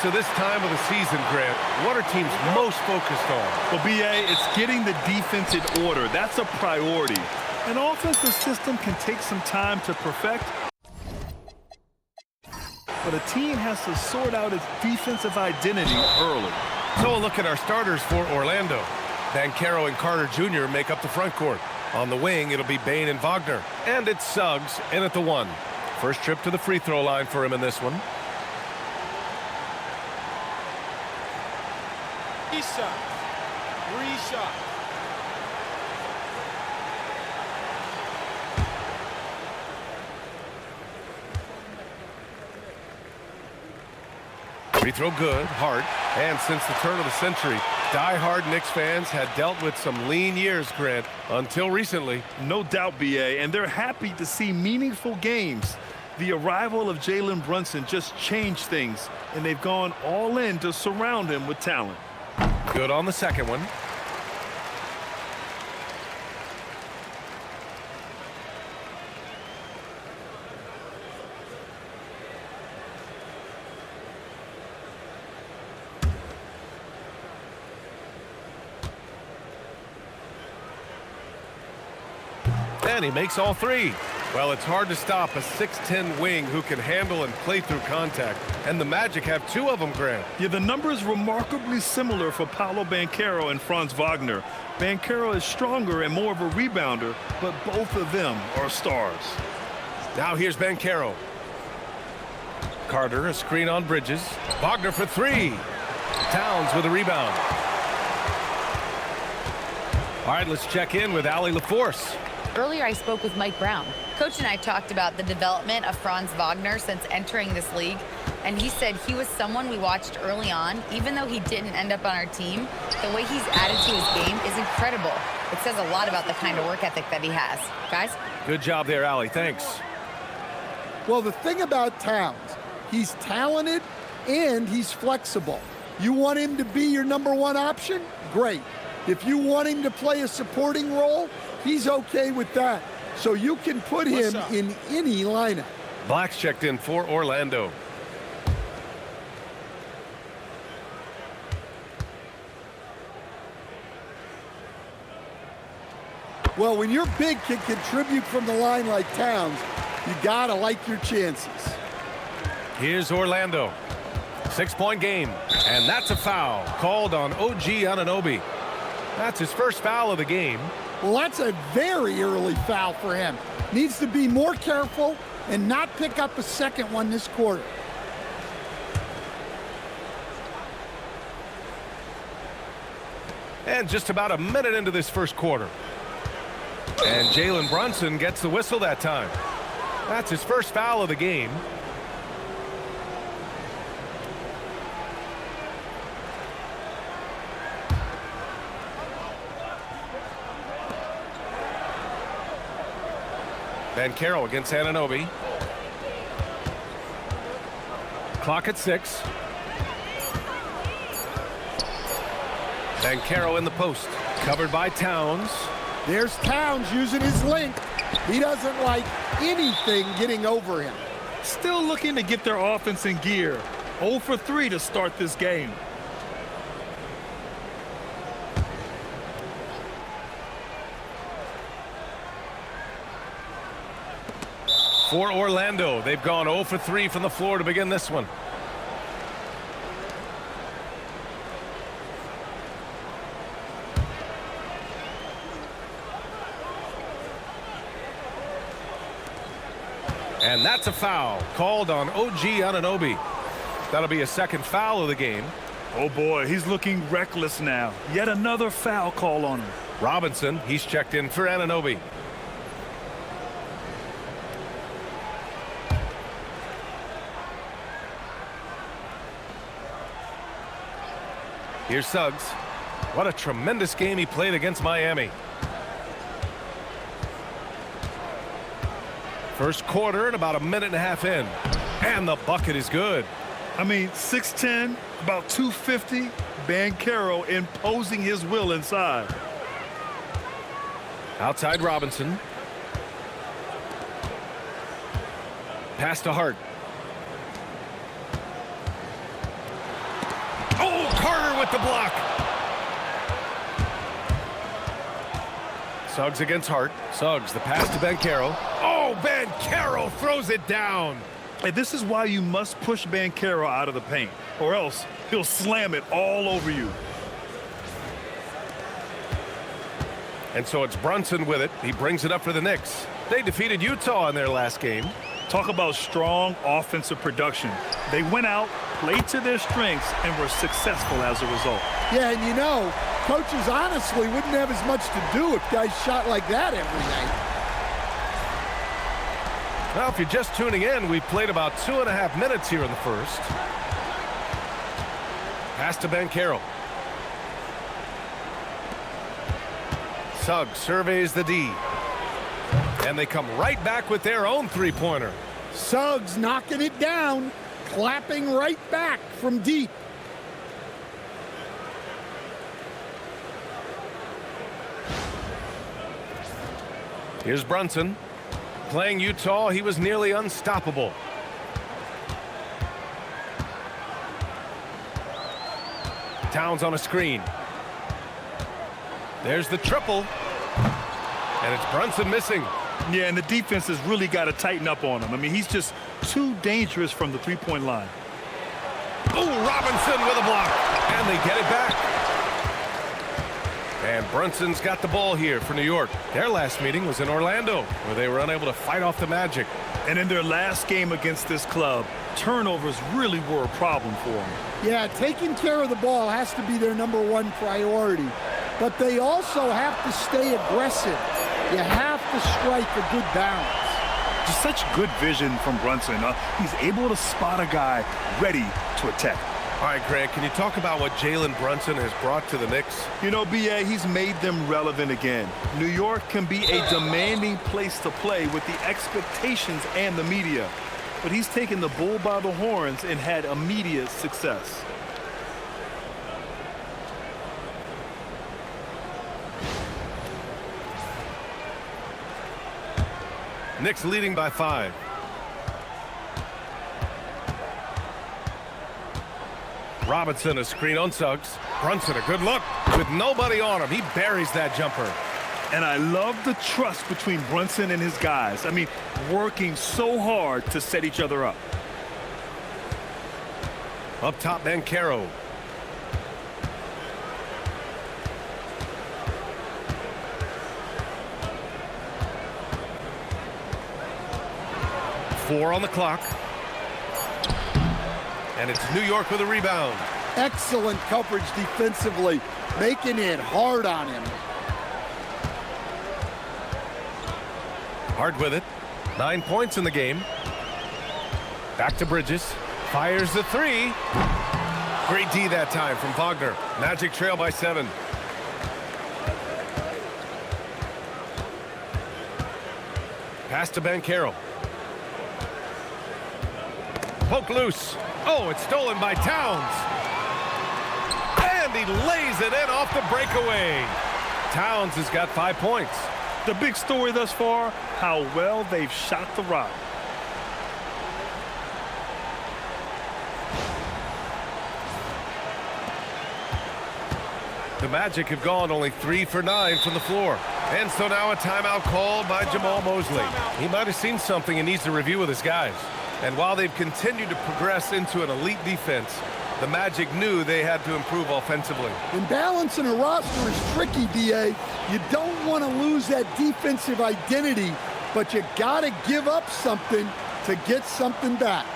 So this time of the season, Grant, what are teams most focused on? Well, B.A., it's getting the defense in order. That's a priority. An offensive system can take some time to perfect, but a team has to sort out its defensive identity early. So a look at our starters for Orlando. Banchero and Carter Jr. make up the front court. On the wing, it'll be Bane and Wagner. And it's Suggs in at the 1. First trip to the free throw line for him in this one. Three shots. Free throw good, hard. And since the turn of the century, die-hard Knicks fans had dealt with some lean years, Grant, until recently. No doubt, B.A., and they're happy to see meaningful games. The arrival of Jalen Brunson just changed things, and they've gone all in to surround him with talent. Good on the second one. And he makes all 3. Well, it's hard to stop a 6'10 wing who can handle and play through contact. And the Magic have 2 of them, Grant. Yeah, the numbers remarkably similar for Paolo Banchero and Franz Wagner. Banchero is stronger and more of a rebounder, but both of them are stars. Now here's Banchero. Carter, a screen on Bridges. Wagner for 3. Towns with a rebound. All right, let's check in with Allie LaForce. Earlier, I spoke with Mike Brown. Coach and I talked about the development of Franz Wagner since entering this league, and he said he was someone we watched early on. Even though he didn't end up on our team, the way he's added to his game is incredible. It says a lot about the kind of work ethic that he has. Guys? Good job there, Allie. Thanks. Well, the thing about Towns, he's talented and he's flexible. You want him to be your #1 option? Great. If you want him to play a supporting role, he's okay with that. So you can put him in any lineup. Black's checked in for Orlando. Well, when your big can contribute from the line like Towns, you gotta like your chances. Here's Orlando. 6-point game. And that's a foul called on OG Anunoby. That's his first foul of the game. Well, that's a very early foul for him. Needs to be more careful and not pick up a second one this quarter. And just about a minute into this first quarter. And Jalen Brunson gets the whistle that time. That's his first foul of the game. Banchero against Anunoby. Clock at 6. Banchero in the post. Covered by Towns. There's Towns using his length. He doesn't like anything getting over him. Still looking to get their offense in gear. 0 for 3 to start this game. For Orlando, they've gone 0 for 3 from the floor to begin this one. And that's a foul called on OG Anunoby. That'll be a second foul of the game. Oh boy, he's looking reckless now. Yet another foul call on him. Robinson, he's checked in for Anunoby. Here's Suggs. What a tremendous game he played against Miami. First quarter and about a minute and a half in. And the bucket is good. I mean, 6'10", about 250. Banchero imposing his will inside. Outside Robinson. Pass to Hart. with the block. Suggs against Hart. Suggs, the pass to Banchero. Oh, Banchero throws it down. And this is why you must push Banchero out of the paint, or else he'll slam it all over you. And so it's Brunson with it. He brings it up for the Knicks. They defeated Utah in their last game. Talk about strong offensive production. They went out, played to their strengths, and were successful as a result. Yeah, and you know, coaches honestly wouldn't have as much to do if guys shot like that every night. Well, if you're just tuning in, we've played about 2.5 minutes here in the first. Pass to Banchero. Suggs surveys the D. And they come right back with their own three-pointer. Suggs knocking it down, clapping right back from deep. Here's Brunson. Playing Utah, he was nearly unstoppable. Towns on a screen. There's the triple. And it's Brunson missing. Yeah, and the defense has really got to tighten up on him. I mean, he's just too dangerous from the three-point line. Oh, Robinson with a block. And they get it back. And Brunson's got the ball here for New York. Their last meeting was in Orlando, where they were unable to fight off the Magic. And in their last game against this club, turnovers really were a problem for them. Yeah, taking care of the ball has to be their #1 priority. But they also have to stay aggressive. You have to strike a good balance. Just such good vision from Brunson. He's able to spot a guy ready to attack. All right, Grant, can you talk about what Jalen Brunson has brought to the Knicks? You know, B.A., he's made them relevant again. New York can be a demanding place to play with the expectations and the media. But he's taken the bull by the horns and had immediate success. Knicks leading by 5. Robinson, a screen on Suggs. Brunson, a good look. With nobody on him, he buries that jumper. And I love the trust between Brunson and his guys. I mean, working so hard to set each other up. Up top, Banchero. Four on the clock. And it's New York with a rebound. Excellent coverage defensively, making it hard on him. Hard with it. 9 points in the game. Back to Bridges. Fires the three. Great D that time from Wagner. Magic trail by 7. Pass to Banchero. Poke loose. Oh, it's stolen by Towns. And he lays it in off the breakaway. Towns has got 5 points. The big story thus far, how well they've shot the rock. The Magic have gone only 3 for 9 from the floor. And so now a timeout called by Jamal Mosley. He might have seen something and needs to review with his guys. And while they've continued to progress into an elite defense, the Magic knew they had to improve offensively. And balancing a roster is tricky, D.A. You don't want to lose that defensive identity, but you got to give up something to get something back.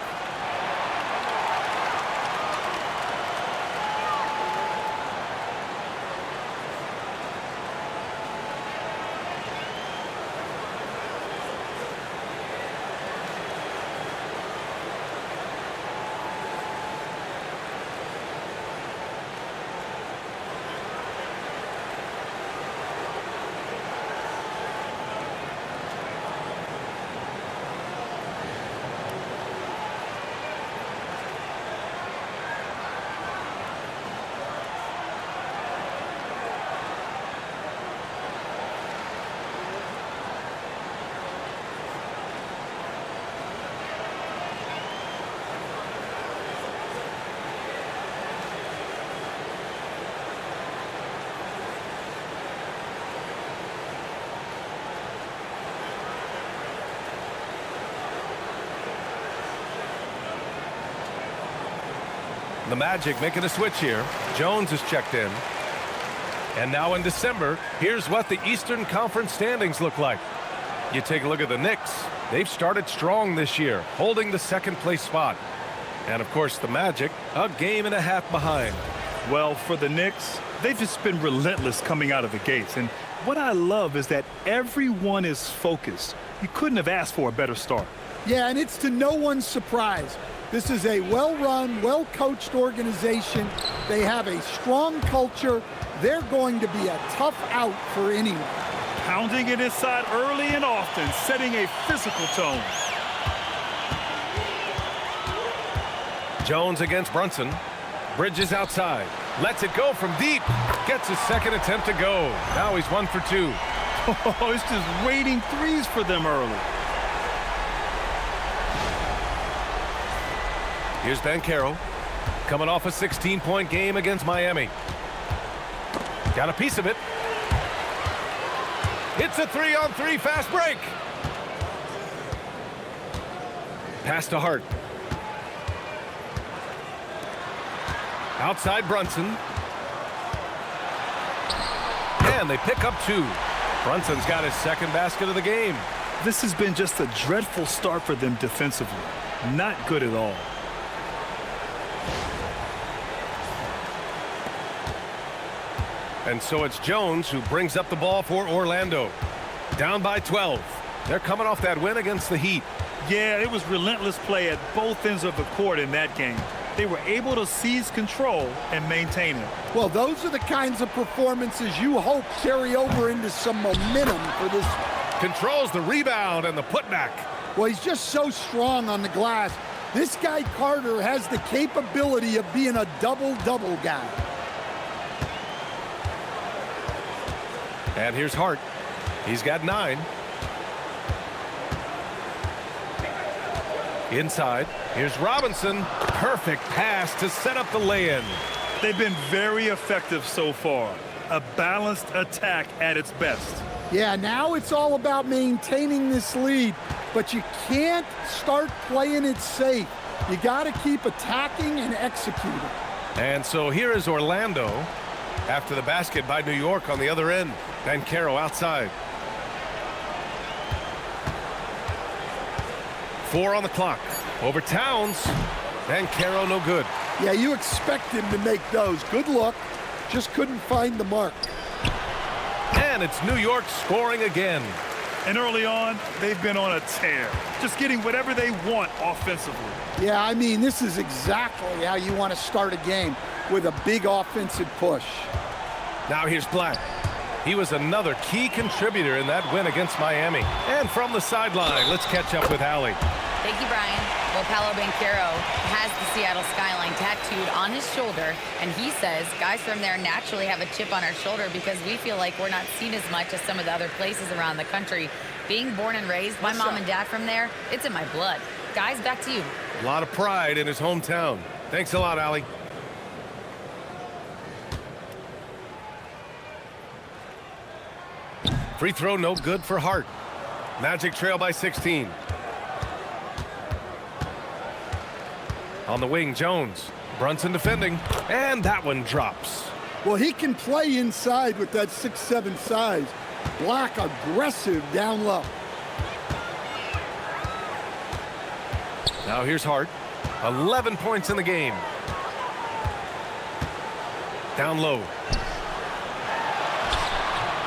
The Magic making a switch here. Jones is checked in. And now in December, here's what the Eastern Conference standings look like. You take a look at the Knicks. They've started strong this year, holding the second-place spot. And, of course, the Magic, a game and a half behind. Well, for the Knicks, they've just been relentless coming out of the gates. And what I love is that everyone is focused. You couldn't have asked for a better start. Yeah, and it's to no one's surprise. This is a well-run, well-coached organization. They have a strong culture. They're going to be a tough out for anyone. Pounding it inside early and often, setting a physical tone. Jones against Brunson. Bridges outside. Lets it go from deep. Gets his second attempt to go. Now he's 1 for 2. Oh, it's just waiting threes for them early. Here's Banchero, coming off a 16-point game against Miami. Got a piece of it. It's a 3-on-3 fast break. Pass to Hart. Outside Brunson. And they pick up 2. Brunson's got his second basket of the game. This has been just a dreadful start for them defensively. Not good at all. And so it's Jones who brings up the ball for Orlando. Down by 12. They're coming off that win against the Heat. Yeah, it was relentless play at both ends of the court in that game. They were able to seize control and maintain it. Well, those are the kinds of performances you hope carry over into some momentum for this. Controls the rebound and the putback. Well, he's just so strong on the glass. This guy, Carter, has the capability of being a double-double guy. And here's Hart. He's got 9. Inside. Here's Robinson. Perfect pass to set up the lay-in. They've been very effective so far. A balanced attack at its best. Yeah, now it's all about maintaining this lead, but you can't start playing it safe. You got to keep attacking and executing. And so here is Orlando after the basket by New York on the other end. Banchero outside. 4 on the clock. Over Towns. Banchero no good. Yeah, you expect him to make those. Good look. Just couldn't find the mark. And it's New York scoring again. And early on, they've been on a tear. Just getting whatever they want offensively. Yeah, I mean, this is exactly how you want to start a game, with a big offensive push. Now here's Black. He was another key contributor in that win against Miami. And from the sideline, let's catch up with Allie. Thank you, Brian. Well, Paolo Banchero has the Seattle skyline tattooed on his shoulder, and he says guys from there naturally have a chip on our shoulder because we feel like we're not seen as much as some of the other places around the country. Being born and raised, my mom and dad from there, it's in my blood. Guys, back to you. A lot of pride in his hometown. Thanks a lot, Allie. Free throw no good for Hart. Magic trail by 16. On the wing, Jones. Brunson defending. And that one drops. Well, he can play inside with that 6'7" size. Black aggressive down low. Now here's Hart. 11 points in the game. Down low.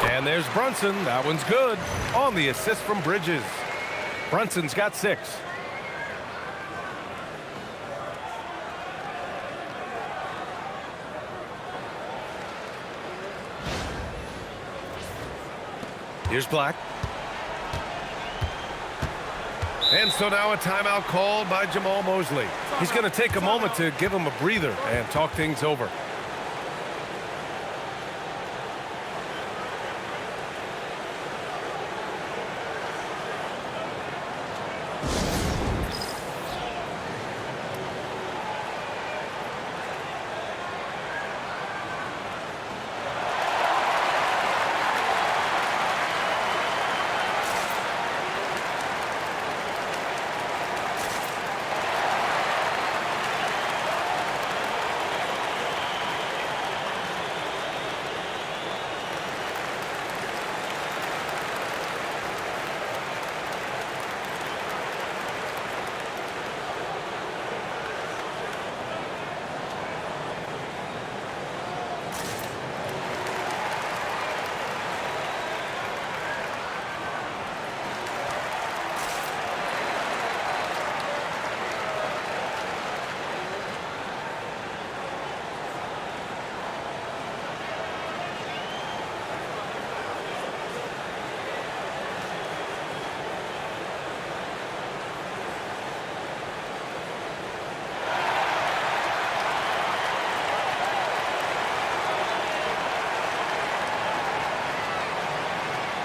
And there's Brunson. That one's good. On the assist from Bridges. Brunson's got 6. Here's Black. And so now a timeout called by Jamal Mosley. He's going to take a moment to give him a breather and talk things over.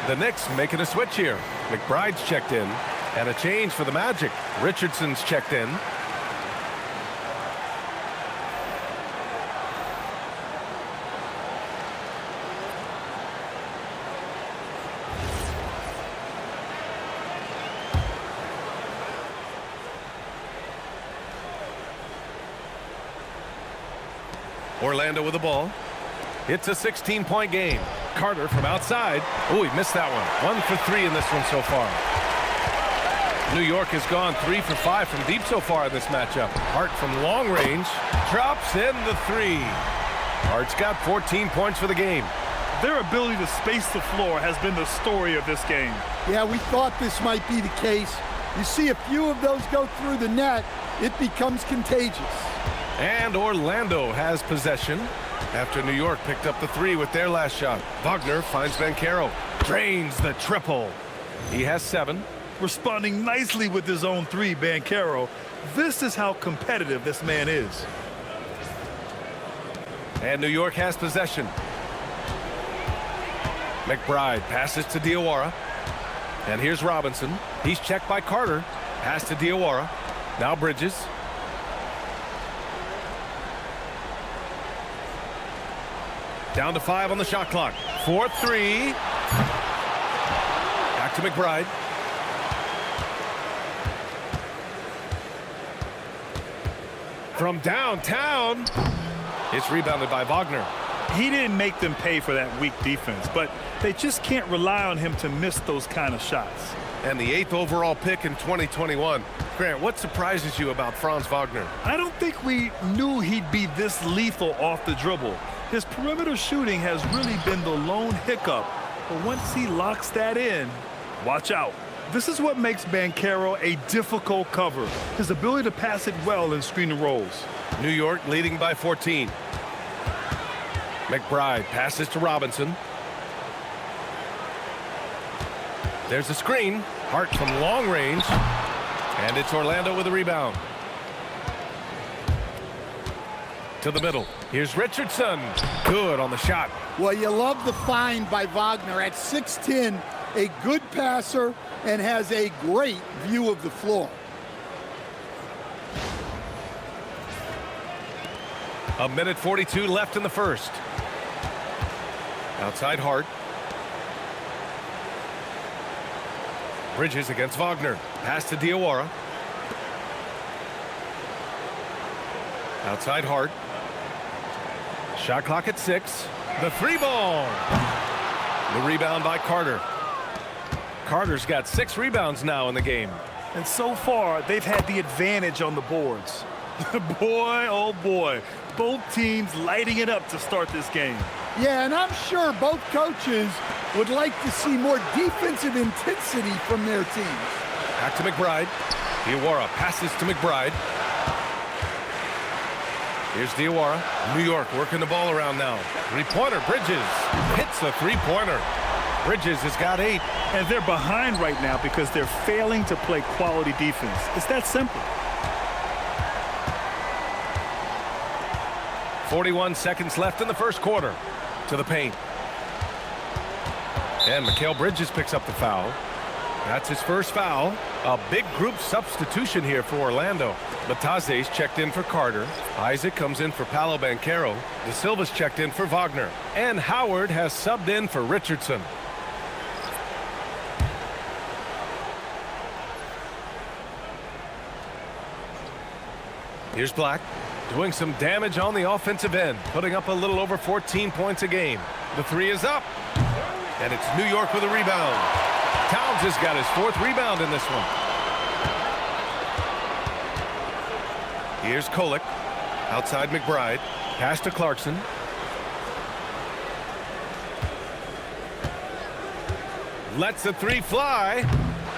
The Knicks making a switch here. McBride's checked in. And a change for the Magic. Richardson's checked in. Orlando with the ball. It's a 16-point game. Carter from outside. Oh, he missed that one. 1 for 3 in this one so far. New York has gone 3 for 5 from deep so far in this matchup. Hart from long range drops in the 3. Hart's got 14 points for the game. Their ability to space the floor has been the story of this game. Yeah, we thought this might be the case. You see a few of those go through the net, it becomes contagious. And Orlando has possession after New York picked up the 3 with their last shot. Wagner finds Banchero. Drains the triple. He has 7. Responding nicely with his own 3, Banchero. This is how competitive this man is. And New York has possession. McBride passes to Diawara. And here's Robinson. He's checked by Carter. Pass to Diawara. Now Bridges. Down to 5 on the shot clock. 4-3. Back to McBride. From downtown. It's rebounded by Wagner. He didn't make them pay for that weak defense, but they just can't rely on him to miss those kind of shots. And the 8th overall pick in 2021. Grant, what surprises you about Franz Wagner? I don't think we knew he'd be this lethal off the dribble. His perimeter shooting has really been the lone hiccup, but once he locks that in, watch out. This is what makes Banchero a difficult cover, his ability to pass it well in screen and rolls. New York leading by 14. McBride passes to Robinson. There's a screen. Hart from long range. And it's Orlando with a rebound. To the middle. Here's Richardson. Good on the shot. Well, you love the find by Wagner at 6'10", a good passer and has a great view of the floor. A minute 42 left in the first. Outside Hart. Bridges against Wagner. Pass to Diawara. Outside Hart. Shot clock at 6. The 3-ball. The rebound by Carter. Carter's got 6 rebounds now in the game. And so far, they've had the advantage on the boards. Boy, oh boy. Both teams lighting it up to start this game. Yeah, and I'm sure both coaches would like to see more defensive intensity from their teams. Back to McBride. Diawara passes to McBride. Here's Diawara. New York working the ball around now. Three-pointer. Bridges hits the three-pointer. Bridges has got 8. And they're behind right now because they're failing to play quality defense. It's that simple. 41 seconds left in the first quarter. To the paint. And Mikal Bridges picks up the foul. That's his first foul. A big group substitution here for Orlando. Bataze's checked in for Carter. Isaac comes in for Paolo Banchero. De Silva's checked in for Wagner. And Howard has subbed in for Richardson. Here's Black. Doing some damage on the offensive end, putting up a little over 14 points a game. The 3 is up, and it's New York with a rebound. Towns has got his 4th rebound in this one. Here's Kolek, outside McBride, pass to Clarkson. Lets the 3 fly.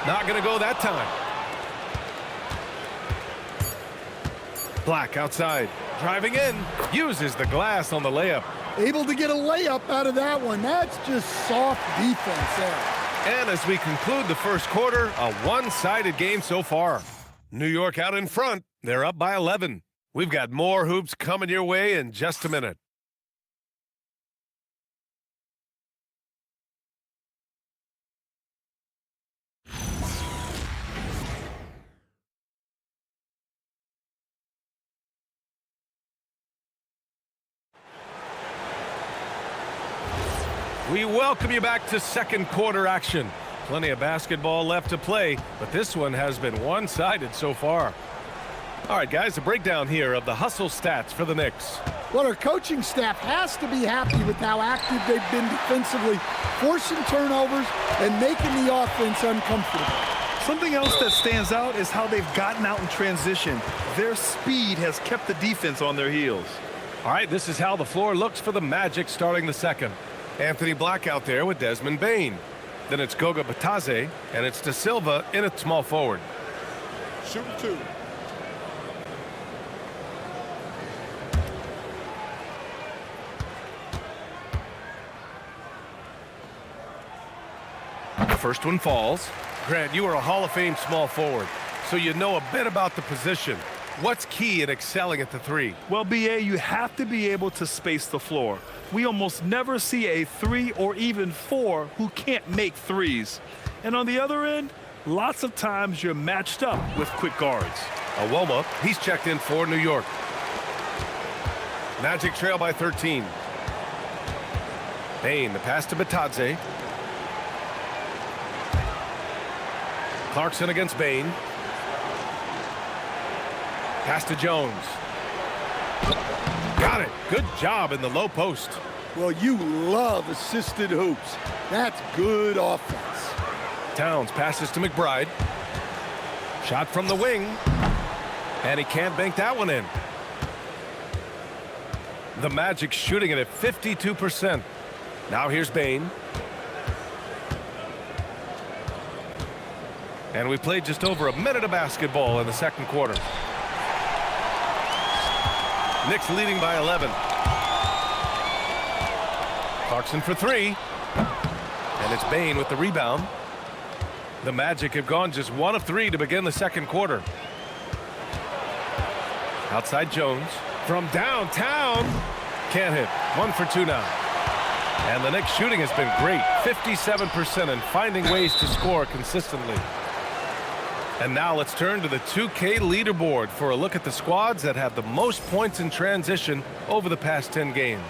Not going to go that time. Black outside, driving in, uses the glass on the layup. Able to get a layup out of that one. That's just soft defense there. And as we conclude the first quarter, a one-sided game so far. New York out in front. They're up by 11. We've got more hoops coming your way in just a minute. We welcome you back to second quarter action. Plenty of basketball left to play, but this one has been one-sided so far. All right, guys, a breakdown here of the hustle stats for the Knicks. Well, our coaching staff has to be happy with how active they've been defensively, forcing turnovers and making the offense uncomfortable. Something else that stands out is how they've gotten out in transition. Their speed has kept the defense on their heels. All right, this is how the floor looks for the Magic starting the second. Anthony Black out there with Desmond Bane. Then it's Goga Bitadze, and it's Da Silva in at small forward. Shooting 2. The first one falls. Grant, you are a Hall of Fame small forward, so you know a bit about the position. What's key in excelling at the three? Well, BA, you have to be able to space the floor. We almost never see a 3 or even 4 who can't make threes. And on the other end, lots of times you're matched up with quick guards. Awoma, he's checked in for New York. Magic trail by 13. Bane, the pass to Bitadze. Clarkson against Bane. Pass to Jones. Got it. Good job in the low post. Well, you love assisted hoops. That's good offense. Towns passes to McBride. Shot from the wing. And he can't bank that one in. The Magic shooting it at 52%. Now here's Bane. And we played just over a minute of basketball in the second quarter. Knicks leading by 11. Clarkson for 3. And it's Bane with the rebound. The Magic have gone just 1 of 3 to begin the second quarter. Outside Jones. From downtown. Can't hit. 1 for 2 now. And the Knicks shooting has been great. 57% and finding ways to score consistently. And now let's turn to the 2K leaderboard for a look at the squads that have the most points in transition over the past 10 games.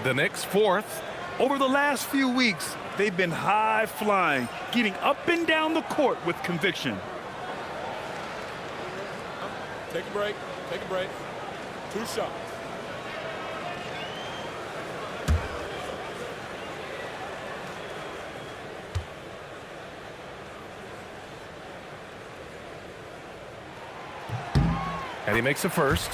The Knicks 4th. Over the last few weeks, they've been high flying, getting up and down the court with conviction. Take a break. Take a break. 2 shots. And he makes a first.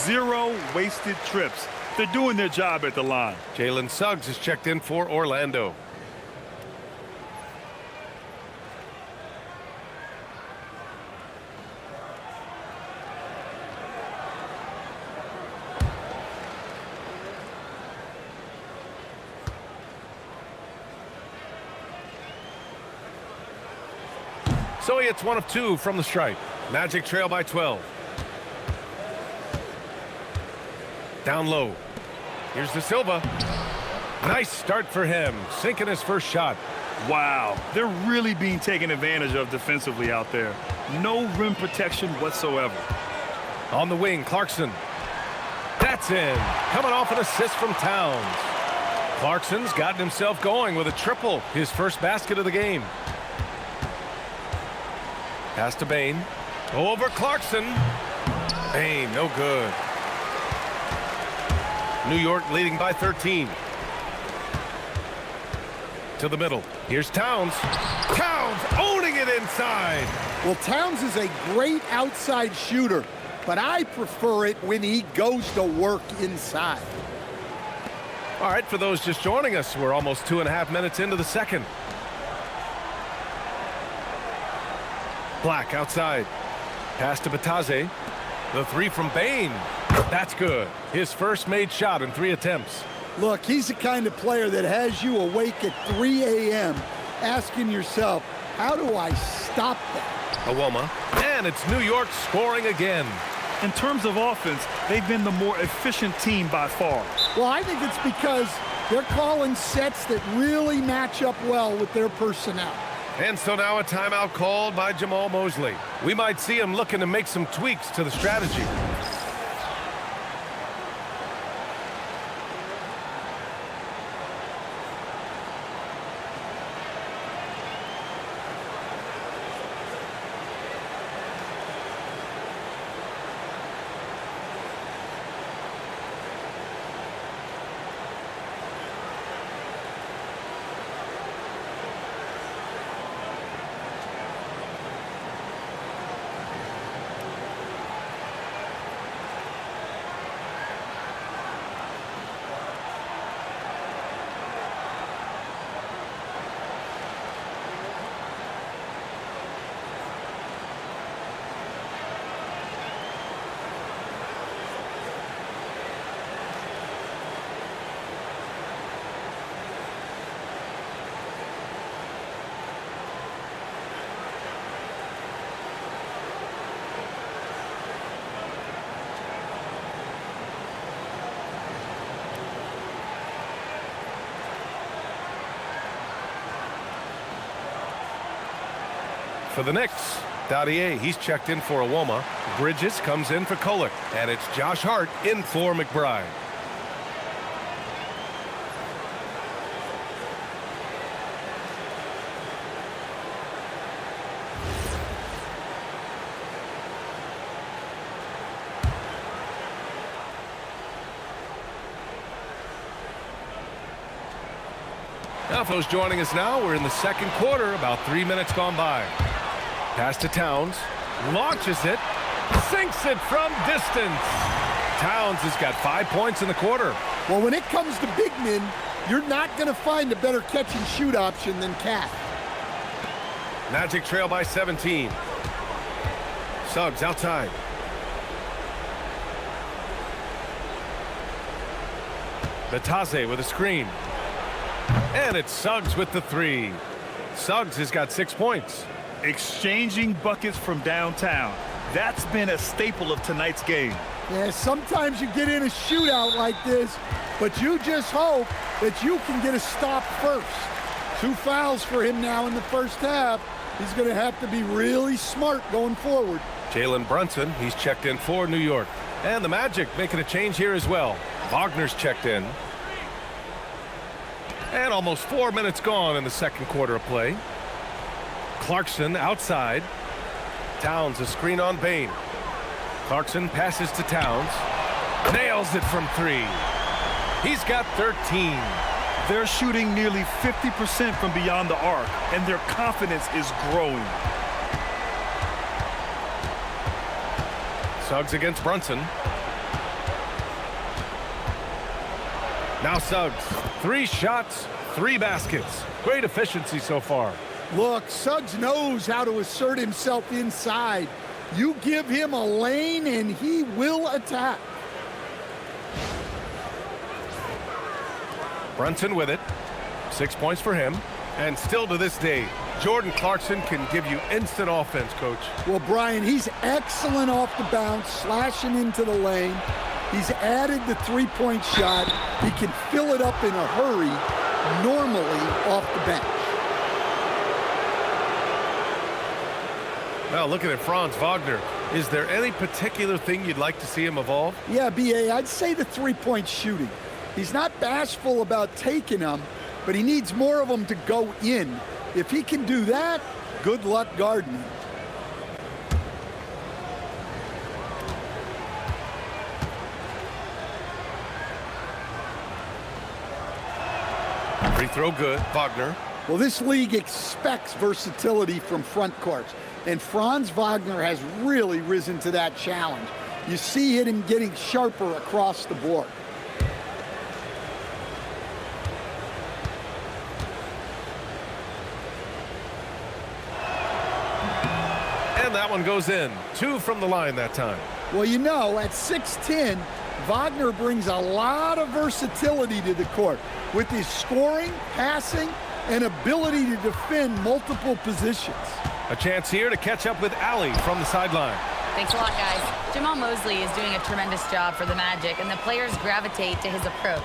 0 wasted trips. They're doing their job at the line. Jalen Suggs is checked in for Orlando. So he hits 1 of 2 from the stripe. Magic trail by 12. Down low. Here's Da Silva. Nice start for him, sinking his first shot. Wow, they're really being taken advantage of defensively out there. No rim protection whatsoever. On the wing, Clarkson. That's in. Coming off an assist from Towns. Clarkson's gotten himself going with a triple, his first basket of the game. Pass to Bane. Over Clarkson. Bane, no good. New York leading by 13. To the middle. Here's Towns. Towns owning it inside. Well, Towns is a great outside shooter, but I prefer it when he goes to work inside. All right, for those just joining us, we're almost 2.5 minutes into the second. Black outside. Pass to Bitadze. The 3 from Bane. That's good. His first made shot in 3 attempts. Look, he's the kind of player that has you awake at 3 a.m. asking yourself, how do I stop that? Awoma. And it's New York scoring again. In terms of offense, they've been the more efficient team by far. Well, I think it's because they're calling sets that really match up well with their personnel. And so now a timeout called by Jamal Mosley. We might see him looking to make some tweaks to the strategy. for the Knicks. Dadier, he's checked in for Iwoma. Bridges comes in for Kolek. And it's Josh Hart in for McBride. Now, for those joining us now, we're in the second quarter, about 3 minutes gone by. Pass to Towns, launches it, sinks it from distance. Towns has got 5 points in the quarter. Well, when it comes to big men, you're not going to find a better catch-and-shoot option than Cat. Magic trail by 17. Suggs outside. Batase with a screen. And it's Suggs with the three. Suggs has got 6 points. Exchanging buckets from downtown. That's been a staple of tonight's game. Yeah, sometimes you get in a shootout like this, but you just hope that you can get a stop first. 2 fouls for him now in the first half. He's going to have to be really smart going forward. Jalen Brunson, he's checked in for New York. And the Magic making a change here as well. Wagner's checked in. And almost 4 minutes gone in the second quarter of play. Clarkson outside. Towns a screen on Bane. Clarkson passes to Towns. Nails it from 3. He's got 13. They're shooting nearly 50% from beyond the arc, and their confidence is growing. Suggs against Brunson. Now Suggs. 3 shots, 3 baskets. Great efficiency so far. Look, Suggs knows how to assert himself inside. You give him a lane and he will attack. Brunson with it. 6 points for him. And still to this day, Jordan Clarkson can give you instant offense, Coach. Well, Brian, he's excellent off the bounce, slashing into the lane. He's added the three-point shot. He can fill it up in a hurry, normally off the bench. Now looking at Franz Wagner, is there any particular thing you'd like to see him evolve? Yeah, B.A., I'd say the three-point shooting. He's not bashful about taking them, but he needs more of them to go in. If he can do that, good luck guarding him. Free throw good, Wagner. Well, this league expects versatility from front courts, and Franz Wagner has really risen to that challenge. You see him getting sharper across the board. And that one goes in. 2 from the line that time. Well, you know, at 6'10", Wagner brings a lot of versatility to the court with his scoring, passing, and ability to defend multiple positions. A chance here to catch up with Allie from the sideline. Thanks a lot, guys. Jamal Mosley is doing a tremendous job for the Magic, and the players gravitate to his approach.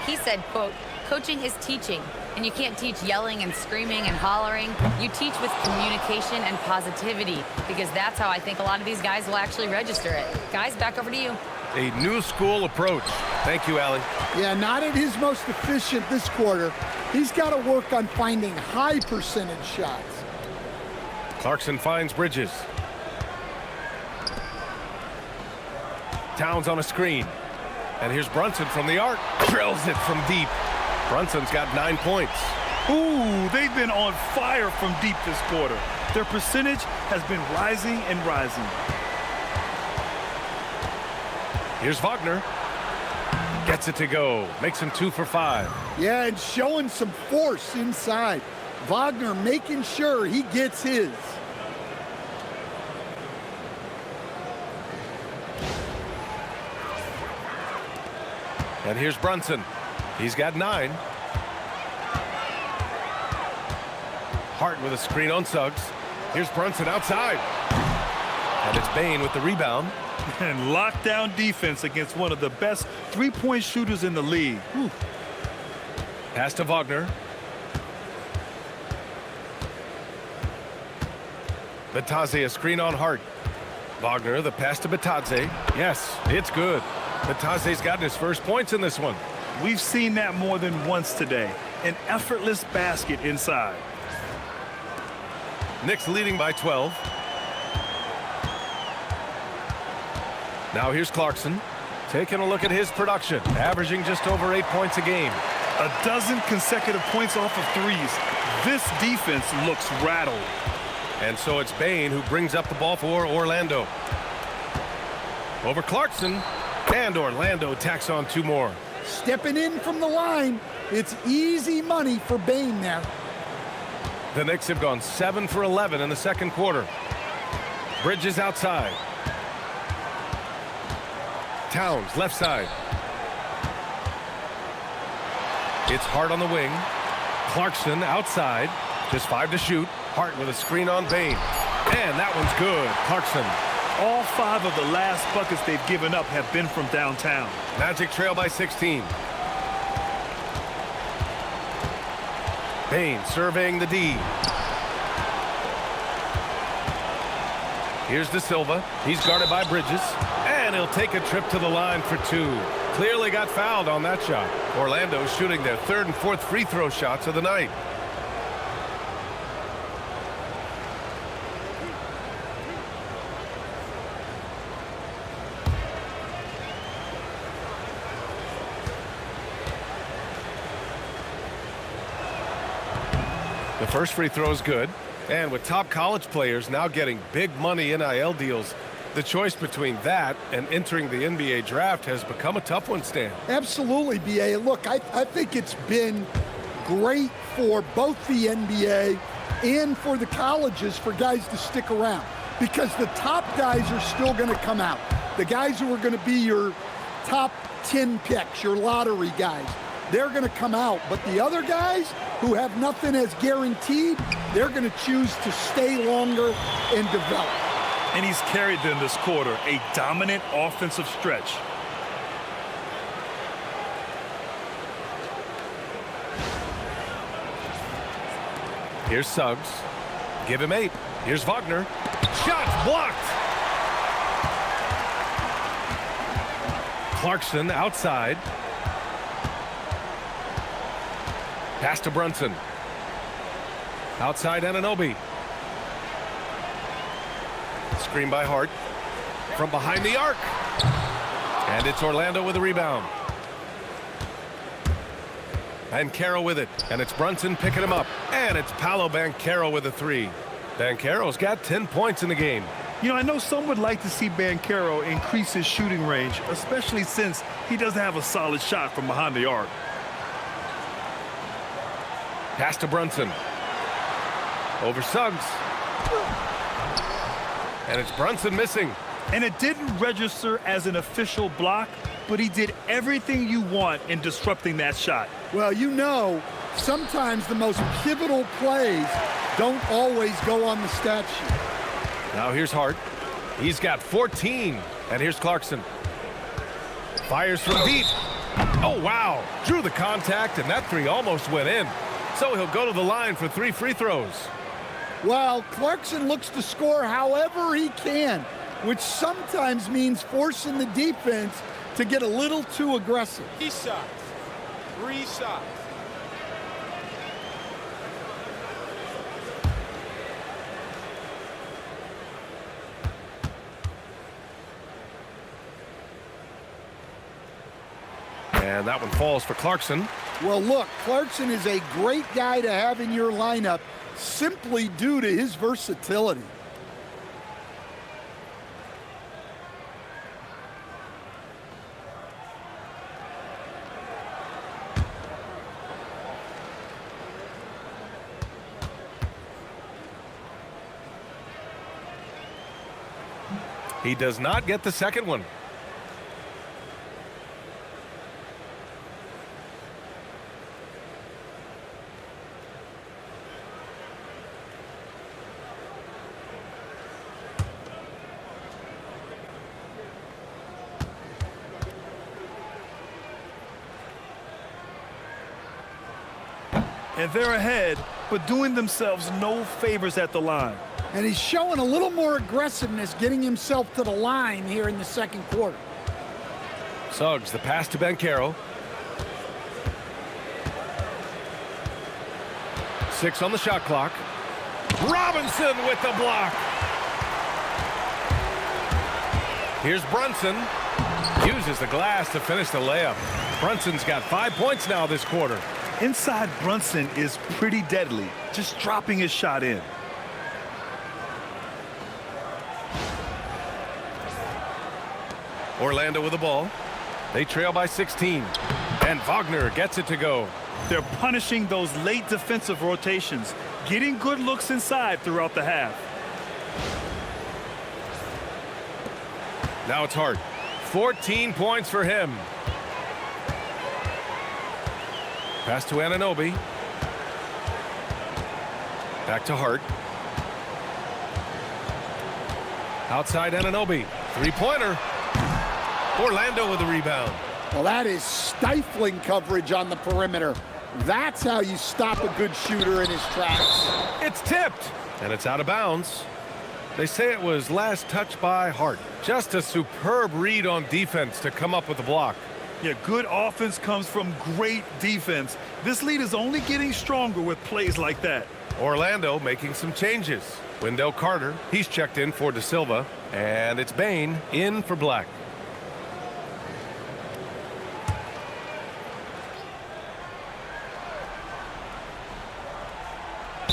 He said, quote, "Coaching is teaching, and you can't teach yelling and screaming and hollering. You teach with communication and positivity, because that's how I think a lot of these guys will actually register it." Guys, back over to you. A new school approach. Thank you, Allie. Yeah, not at his most efficient this quarter. He's got to work on finding high percentage shots. Clarkson finds Bridges. Towns on a screen. And here's Brunson from the arc. Drills it from deep. Brunson's got 9 points. Ooh, they've been on fire from deep this quarter. Their percentage has been rising and rising. Here's Wagner. Gets it to go. Makes him 2 for 5. Yeah, and showing some force inside. Wagner making sure he gets his. And here's Brunson. He's got 9. Hart with a screen on Suggs. Here's Brunson outside. And it's Bane with the rebound. And lockdown defense against one of the best three-point shooters in the league. Whew. Pass to Wagner. Batadze, a screen on Hart. Wagner, the pass to Batadze. Yes, it's good. Batadze's gotten his first points in this one. We've seen that more than once today. An effortless basket inside. Knicks leading by 12. Now here's Clarkson. Taking a look at his production, averaging just over 8 points a game. A dozen consecutive points off of threes. This defense looks rattled. And so it's Bane who brings up the ball for Orlando. Over Clarkson, and Orlando tacks on 2 more. Stepping in from the line, it's easy money for Bane there. The Knicks have gone 7 for 11 in the second quarter. Bridges outside. Towns left side. It's Hart on the wing. Clarkson outside. Just 5 to shoot. Hart with a screen on Bane. And that one's good. Clarkson. All 5 of the last buckets they've given up have been from downtown. Magic trail by 16. Bane surveying the D. Here's De Silva. He's guarded by Bridges. And he'll take a trip to the line for 2. Clearly got fouled on that shot. Orlando shooting their 3rd and 4th free throw shots of the night. The first free throw is good. And with top college players now getting big money NIL deals, the choice between that and entering the NBA draft has become a tough one, Stan. Absolutely, B.A. Look, I think it's been great for both the NBA and for the colleges for guys to stick around, because the top guys are still going to come out. The guys who are going to be your top 10 picks, your lottery guys, they're going to come out. But the other guys who have nothing as guaranteed, they're going to choose to stay longer and develop. And he's carried them this quarter, a dominant offensive stretch. Here's Suggs. Give him 8. Here's Wagner. Shot blocked. Clarkson outside. Pass to Brunson. Outside Anunoby. Screen by Hart. From behind the arc. And it's Orlando with a rebound. Banchero with it. And it's Brunson picking him up. And it's Paolo Banchero with a 3. Banchero's got 10 points in the game. You know, I know some would like to see Banchero increase his shooting range, especially since he doesn't have a solid shot from behind the arc. Pass to Brunson. Over Suggs. And it's Brunson missing. And it didn't register as an official block, but he did everything you want in disrupting that shot. Well, you know, sometimes the most pivotal plays don't always go on the stat sheet. Now here's Hart. He's got 14. And here's Clarkson. Fires from deep. Oh, wow. Drew the contact, and that 3 almost went in. So he'll go to the line for 3 free throws. Well, Clarkson looks to score however he can, which sometimes means forcing the defense to get a little too aggressive. 3 shots. 3 shots. And that one falls for Clarkson. Well, look, Clarkson is a great guy to have in your lineup simply due to his versatility. He does not get the second one. And they're ahead, but doing themselves no favors at the line. And he's showing a little more aggressiveness, getting himself to the line here in the second quarter. Suggs, the pass to Banchero. 6 on the shot clock. Robinson with the block. Here's Brunson. Uses the glass to finish the layup. Brunson's got 5 points now this quarter. Inside Brunson is pretty deadly, just dropping his shot in. Orlando with the ball. They trail by 16. And Wagner gets it to go. They're punishing those late defensive rotations, getting good looks inside throughout the half. Now it's Hart. 14 points for him. Pass to Anunoby. Back to Hart. Outside Anunoby. Three-pointer. Orlando with the rebound. Well, that is stifling coverage on the perimeter. That's how you stop a good shooter in his tracks. It's tipped, and it's out of bounds. They say it was last touched by Hart. Just a superb read on defense to come up with the block. Yeah, good offense comes from great defense. This lead is only getting stronger with plays like that. Orlando making some changes. Wendell Carter, he's checked in for De Silva, and it's Bane in for Black.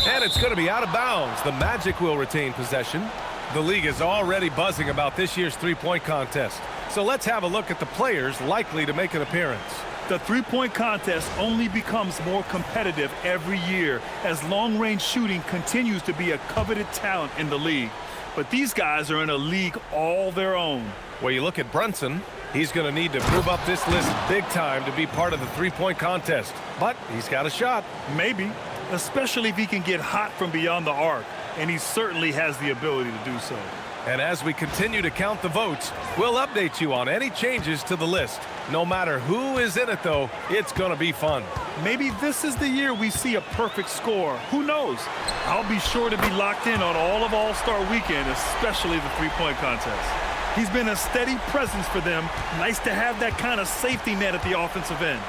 And it's going to be out of bounds. The Magic will retain possession. The league is already buzzing about this year's three-point contest. So let's have a look at the players likely to make an appearance. The three-point contest only becomes more competitive every year as long-range shooting continues to be a coveted talent in the league. But these guys are in a league all their own. Well, you look at Brunson. He's going to need to move up this list big time to be part of the three-point contest. But he's got a shot. Maybe, especially if he can get hot from beyond the arc. And he certainly has the ability to do so. And as we continue to count the votes, we'll update you on any changes to the list. No matter who is in it, though, it's going to be fun. Maybe this is the year we see a perfect score. Who knows? I'll be sure to be locked in on all of All-Star Weekend, especially the three-point contest. He's been a steady presence for them. Nice to have that kind of safety net at the offensive end.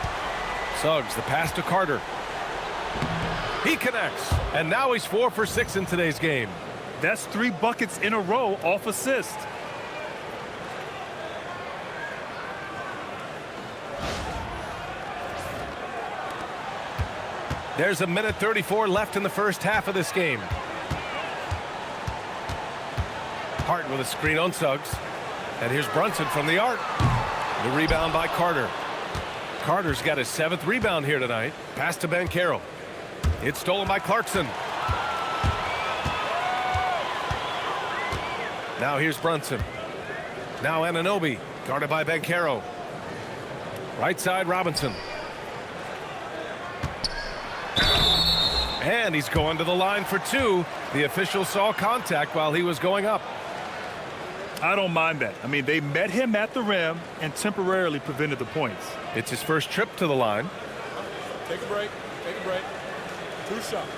Suggs, the pass to Carter. He connects, and now he's 4 for 6 in today's game. That's 3 buckets in a row off assist. There's a minute 34 left in the first half of this game. Hart with a screen on Suggs. And here's Brunson from the arc. The rebound by Carter. Carter's got his 7th rebound here tonight. Pass to Banchero. It's stolen by Clarkson. Now here's Brunson. Now Anunoby, guarded by Banchero. Right side, Robinson. And he's going to the line for 2. The official saw contact while he was going up. I don't mind that. I mean, they met him at the rim and temporarily prevented the points. It's his first trip to the line. Take a break. Take a break. 2 shots.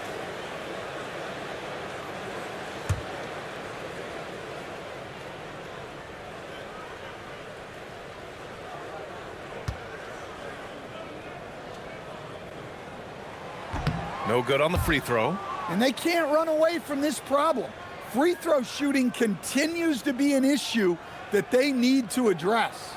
No good on the free throw. And they can't run away from this problem. Free throw shooting continues to be an issue that they need to address.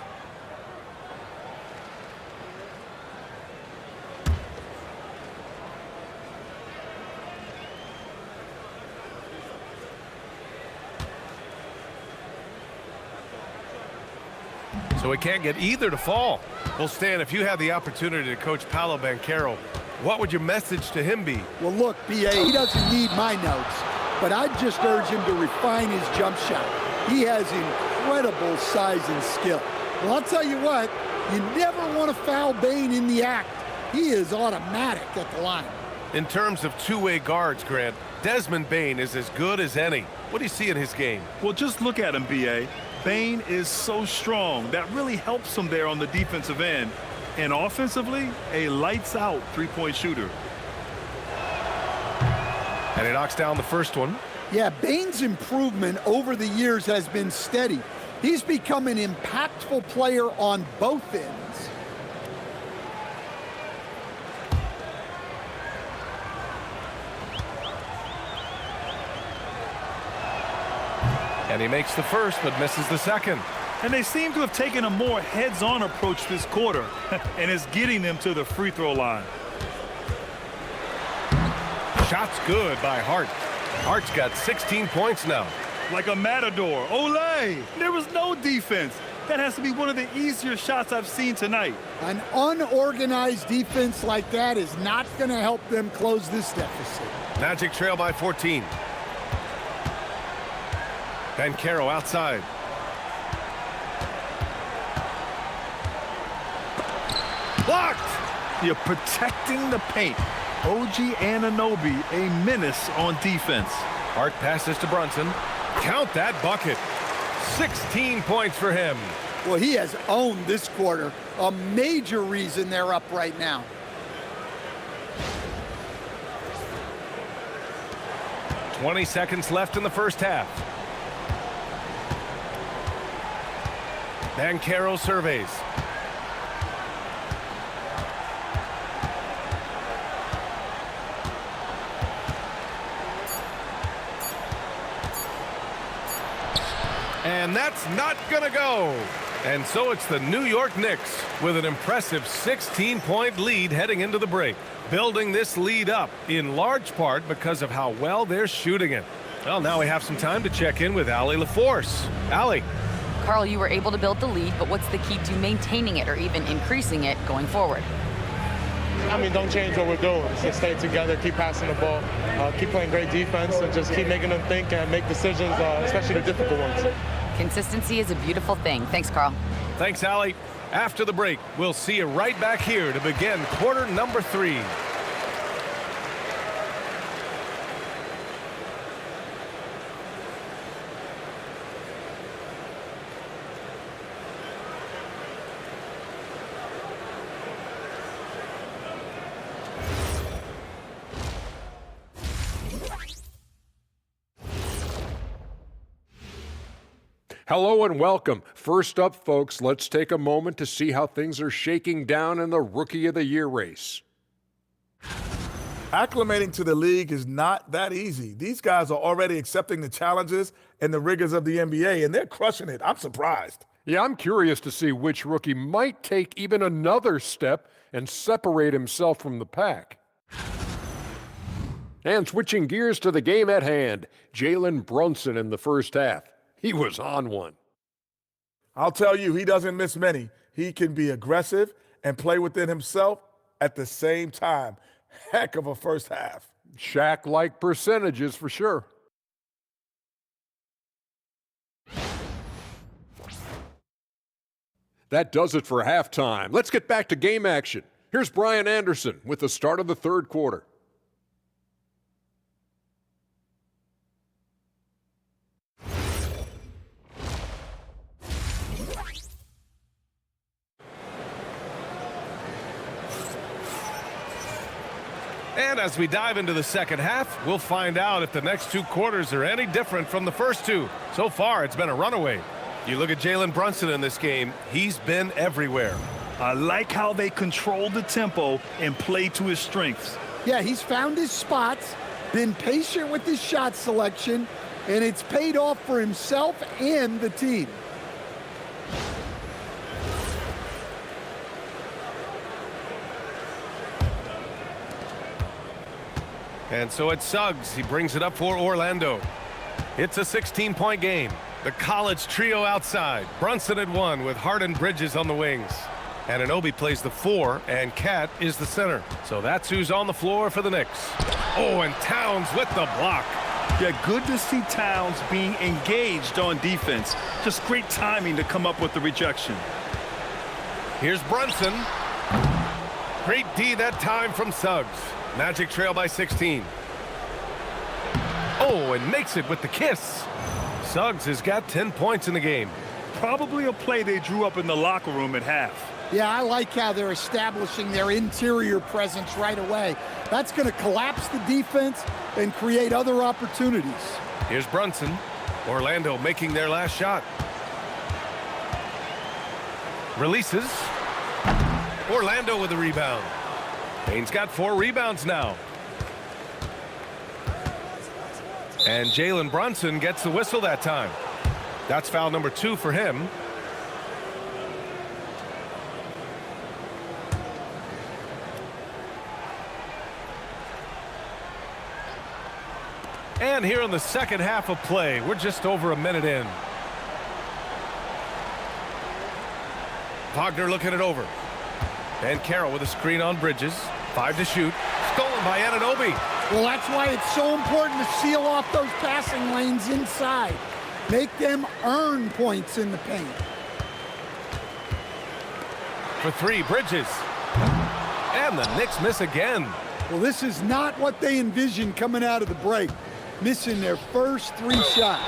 So we can't get either to fall. Well, Stan, if you had the opportunity to coach Paolo Banchero, what would your message to him be? Well, look, B.A., he doesn't need my notes, but I'd just urge him to refine his jump shot. He has incredible size and skill. Well, I'll tell you what, you never want to foul Bane in the act. He is automatic at the line. In terms of two-way guards, Grant, Desmond Bane is as good as any. What do you see in his game? Well, just look at him, B.A. Bane is so strong. That really helps him there on the defensive end. And offensively, a lights-out three-point shooter. And he knocks down the first one. Yeah, Bane's improvement over the years has been steady. He's become an impactful player on both ends. And he makes the first, but misses the second. And they seem to have taken a more heads-on approach this quarter, and it's getting them to the free throw line. Shot's good by Hart. Hart's got 16 points now. Like a matador. Olay! There was no defense. That has to be one of the easier shots I've seen tonight. An unorganized defense like that is not going to help them close this deficit. Magic trail by 14. Banchero outside. Blocked! You're protecting the paint. OG Anunoby, a menace on defense. Hart passes to Brunson. Count that bucket. 16 points for him. Well, he has owned this quarter. A major reason they're up right now. "20 seconds left in the first half. Banchero surveys. And that's not gonna go. And so it's the New York Knicks with an impressive 16-point lead heading into the break, building this lead up in large part because of how well they're shooting it. Well, now we have some time to check in with Allie LaForce. Allie. Carl, you were able to build the lead, but what's the key to maintaining it or even increasing it going forward? I mean, don't change what we're doing. Just stay together, keep passing the ball, keep playing great defense, and just keep making them think and make decisions, especially the difficult ones. Consistency is a beautiful thing. Thanks, Carl. Thanks, Allie. After the break, we'll see you right back here to begin quarter number 3. Hello and welcome. First up, folks, let's take a moment to see how things are shaking down in the Rookie of the Year race. Acclimating to the league is not that easy. These guys are already accepting the challenges and the rigors of the NBA, and they're crushing it. I'm surprised. Yeah, I'm curious to see which rookie might take even another step and separate himself from the pack. And switching gears to the game at hand, Jalen Brunson in the first half. He was on one. I'll tell you, he doesn't miss many. He can be aggressive and play within himself at the same time. Heck of a first half. Shaq-like percentages for sure. That does it for halftime. Let's get back to game action. Here's Brian Anderson with the start of the third quarter. And as we dive into the second half, we'll find out if the next 2 quarters are any different from the first 2. So far, it's been a runaway. You look at Jalen Brunson in this game, he's been everywhere. I like how they control the tempo and play to his strengths. Yeah, he's found his spots, been patient with his shot selection, and it's paid off for himself and the team. And so it's Suggs. He brings it up for Orlando. It's a 16-point game. The college trio outside. Brunson at 1 with Hart and Bridges on the wings. Anunoby plays the 4, and Cat is the center. So that's who's on the floor for the Knicks. Oh, and Towns with the block. Yeah, good to see Towns being engaged on defense. Just great timing to come up with the rejection. Here's Brunson. Great D that time from Suggs. Magic trail by 16. Oh, and makes it with the kiss. Suggs has got 10 points in the game. Probably a play they drew up in the locker room at half. Yeah, I like how they're establishing their interior presence right away. That's going to collapse the defense and create other opportunities. Here's Brunson. Orlando making their last shot. Releases. Orlando with a rebound. Payne's got 4 rebounds now. And Jalen Brunson gets the whistle that time. That's foul number 2 for him. And here in the second half of play, we're just over a minute in. Wagner looking it over. And Carroll with a screen on Bridges. 5 to shoot. Stolen by Anunoby. Well, that's why it's so important to seal off those passing lanes inside. Make them earn points in the paint. For 3, Bridges. And the Knicks miss again. Well, this is not what they envisioned coming out of the break. Missing their first 3 shots.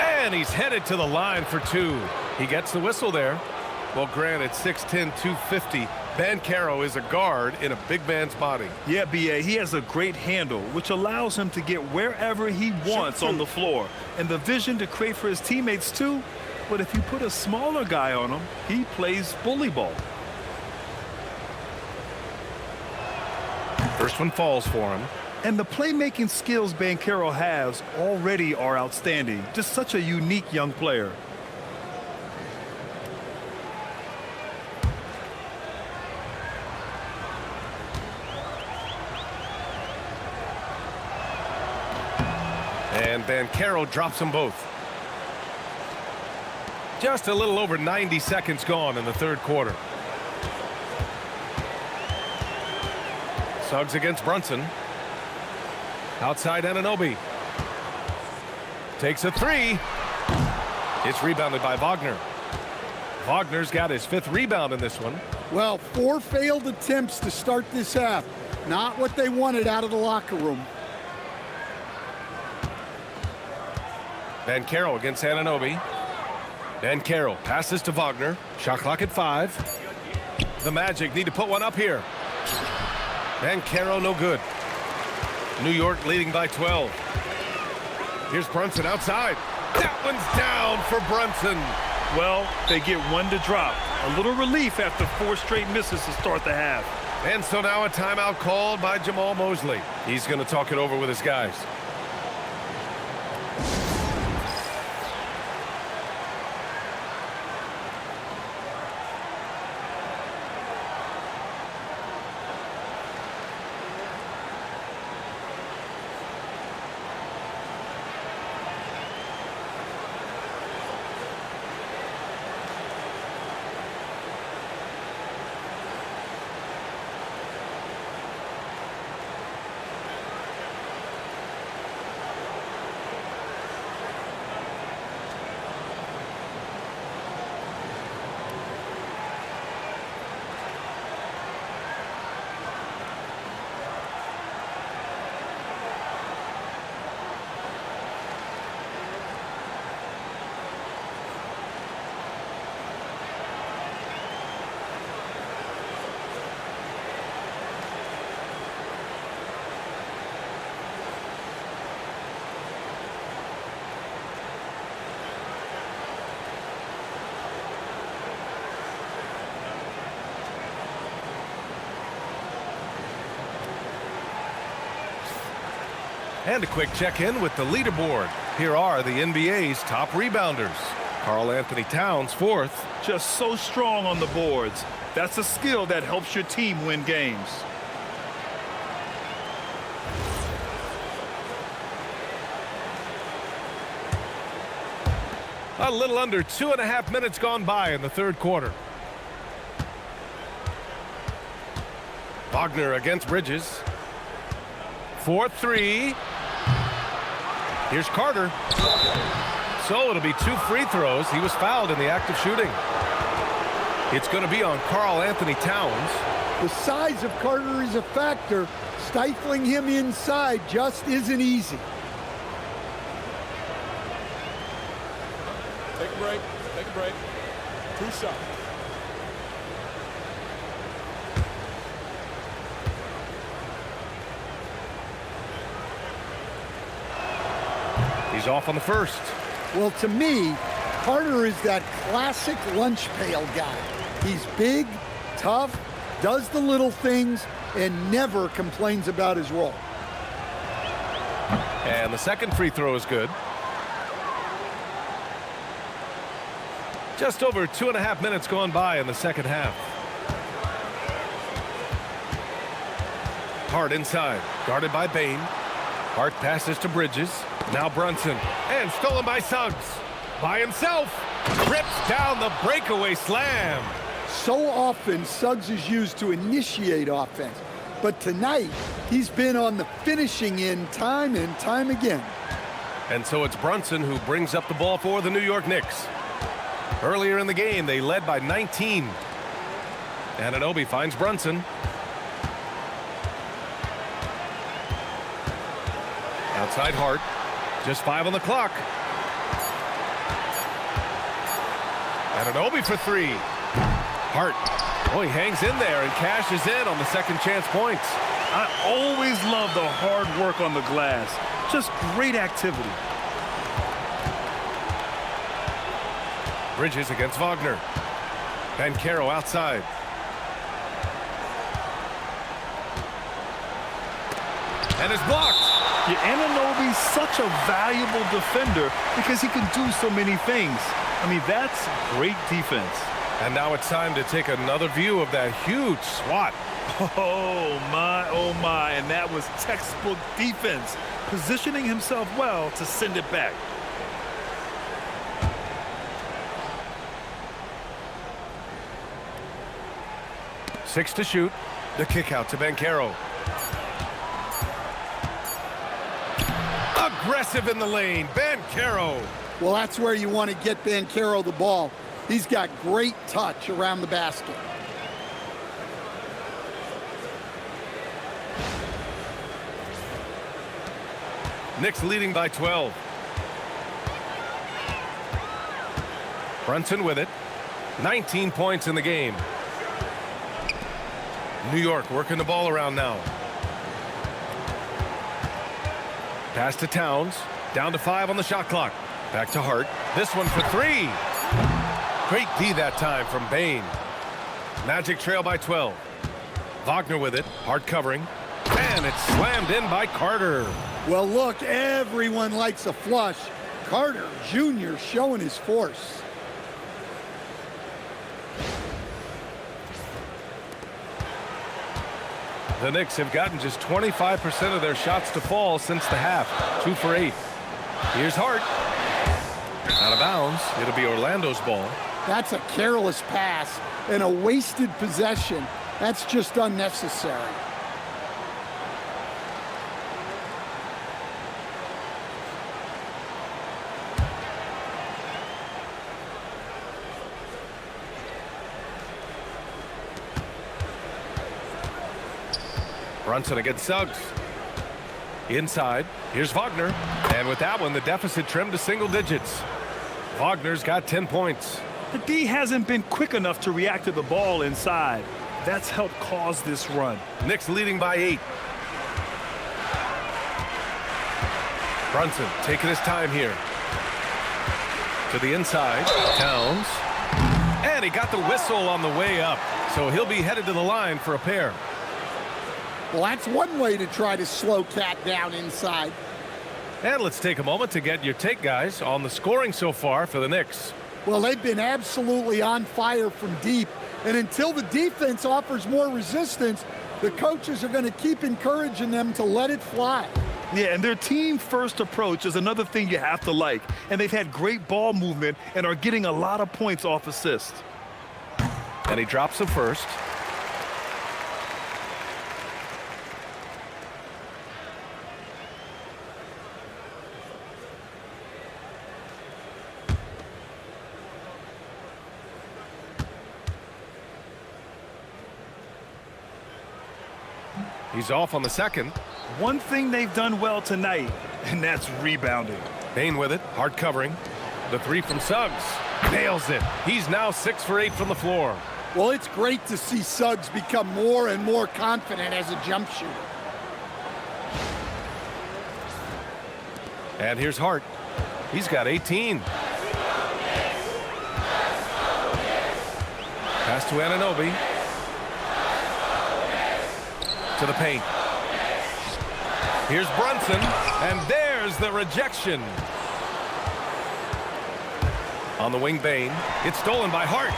And he's headed to the line for 2. He gets the whistle there. Well, granted, 6'10", 250. Banchero is a guard in a big man's body. Yeah, B.A., he has a great handle, which allows him to get wherever he wants on the floor. And the vision to create for his teammates, too. But if you put a smaller guy on him, he plays bully ball. First one falls for him. And the playmaking skills Banchero has already are outstanding. Just such a unique young player. And Banchero drops them both. Just a little over 90 seconds gone in the third quarter. Suggs against Brunson. Outside Anunoby. Takes a 3. It's rebounded by Wagner. Wagner's got his 5th rebound in this one. Well, 4 failed attempts to start this half. Not what they wanted out of the locker room. Banchero against Anunoby. Banchero passes to Wagner. Shot clock at 5. The Magic need to put one up here. Banchero no good. New York leading by 12. Here's Brunson outside. That one's down for Brunson. Well, they get 1 to drop. A little relief after 4 straight misses to start the half. And so now a timeout called by Jamal Mosley. He's going to talk it over with his guys. And a quick check-in with the leaderboard. Here are the NBA's top rebounders. Karl Anthony Towns, 4th. Just so strong on the boards. That's a skill that helps your team win games. A little under 2.5 minutes gone by in the third quarter. Wagner against Bridges. 4-3. Here's Carter. So it'll be 2 free throws. He was fouled in the act of shooting. It's going to be on Karl Anthony Towns. The size of Carter is a factor. Stifling him inside just isn't easy. Take a break. Take a break. 2 shots. He's He's off on the first. Well, to me, Carter is that classic lunch pail guy. He's big, tough, does the little things, and never complains about his role. And the second free throw is good. Just over 2.5 minutes gone by in the second half. Hart inside, guarded by Bane. Hart passes to Bridges. Now Brunson, and stolen by Suggs. By himself, rips down the breakaway slam. So often, Suggs is used to initiate offense. But tonight, he's been on the finishing end time and time again. And so it's Brunson who brings up the ball for the New York Knicks. Earlier in the game, they led by 19. Anunoby finds Brunson. Outside Hart. Just 5 on the clock. Anunoby for 3. Hart. Oh, he hangs in there and cashes in on the second chance points. I always love the hard work on the glass. Just great activity. Bridges against Wagner. Banchero outside. And it's blocked. Yeah, Anunoby's such a valuable defender because he can do so many things. I mean, that's great defense. And now it's time to take another view of that huge swat. Oh, my. And that was textbook defense, positioning himself well to send it back. Six to shoot. The kick out to Banchero. Aggressive in the lane. Banchero. Well, that's where you want to get Banchero the ball. He's got great touch around the basket. Knicks leading by 12. Brunson with it. 19 points in the game. New York working the ball around now. Pass to Towns. Down to 5 on the shot clock. Back to Hart. This one for 3. Great D that time from Bane. Magic trail by 12. Wagner with it. Hart covering. And it's slammed in by Carter. Well, look, everyone likes a flush. Carter Jr. showing his force. The Knicks have gotten just 25% of their shots to fall since the half. 2 for 8. Here's Hart. Out of bounds. It'll be Orlando's ball. That's a careless pass and a wasted possession. That's just unnecessary. Brunson against Suggs. Inside, here's Wagner. And with that one, the deficit trimmed to single digits. Wagner's got 10 points. The D hasn't been quick enough to react to the ball inside. That's helped cause this run. Knicks leading by 8. Brunson taking his time here. To the inside, Towns. And he got the whistle on the way up. So he'll be headed to the line for a pair. Well, that's one way to try to slow Cat down inside. And let's take a moment to get your take, guys, on the scoring so far for the Knicks. Well, they've been absolutely on fire from deep. And until the defense offers more resistance, the coaches are going to keep encouraging them to let it fly. Yeah, and their team-first approach is another thing you have to like. And they've had great ball movement and are getting a lot of points off assists. And he drops the first. He's off on the second. One thing they've done well tonight, and that's rebounding. Bane with it, hard covering. The 3 from Suggs. Nails it. He's now 6 for 8 from the floor. Well, it's great to see Suggs become more and more confident as a jump shooter. And here's Hart. He's got 18. Pass to Anunoby. To the paint. Here's Brunson, and there's the rejection. On the wing, Bane. It's stolen by Hart.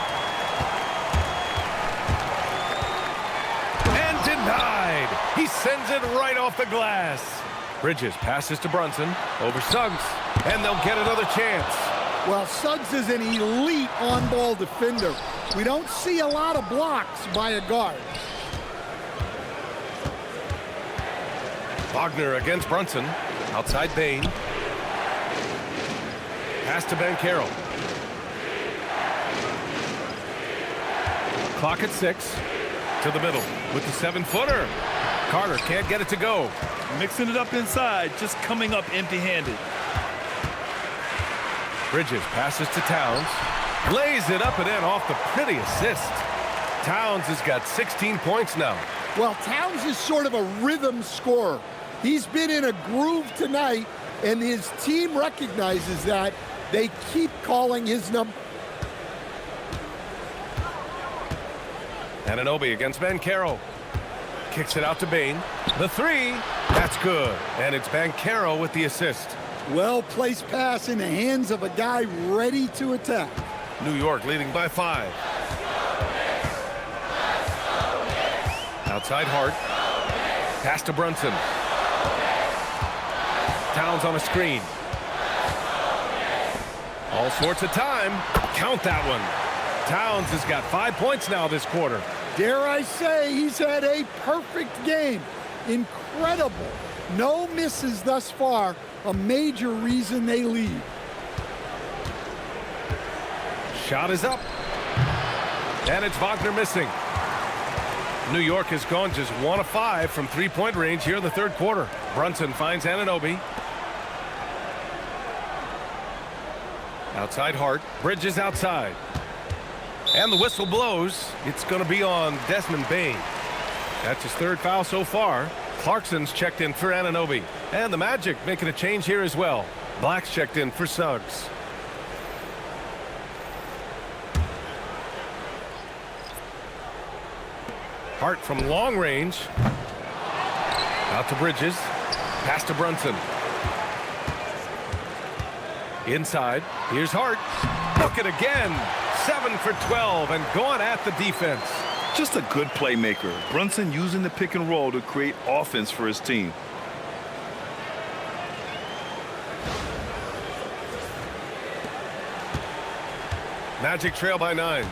And denied. He sends it right off the glass. Bridges passes to Brunson over Suggs, and they'll get another chance. Well, Suggs is an elite on-ball defender. We don't see a lot of blocks by a guard. Wagner against Brunson. Outside Bane. Pass to Banchero. Clock at 6. To the middle with the 7-footer. Carter can't get it to go. Mixing it up inside, just coming up empty-handed. Bridges passes to Towns. Lays it up and in off the pretty assist. Towns has got 16 points now. Well, Towns is sort of a rhythm scorer. He's been in a groove tonight, and his team recognizes that. They keep calling his number. Anunoby against Banchero. Kicks it out to Bane. The 3, that's good. And it's Banchero with the assist. Well-placed pass in the hands of a guy ready to attack. New York leading by 5. Outside Hart. Pass to Brunson. Towns on a screen. All sorts of time. Count that one. Towns has got 5 points now this quarter. Dare I say he's had a perfect game. Incredible. No misses thus far. A major reason they lead. Shot is up. And it's Wagner missing. New York has gone just 1 of 5 from three-point range here in the third quarter. Brunson finds Anunoby. Outside Hart. Bridges outside. And the whistle blows. It's going to be on Desmond Bane. That's his 3rd foul so far. Clarkson's checked in for Anunoby. And the Magic making a change here as well. Black's checked in for Suggs. Hart from long range. Out to Bridges. Pass to Brunson. Inside. Here's Hart. Look it again. 7 for 12 and going at the defense. Just a good playmaker. Brunson using the pick and roll to create offense for his team. Magic trail by 9.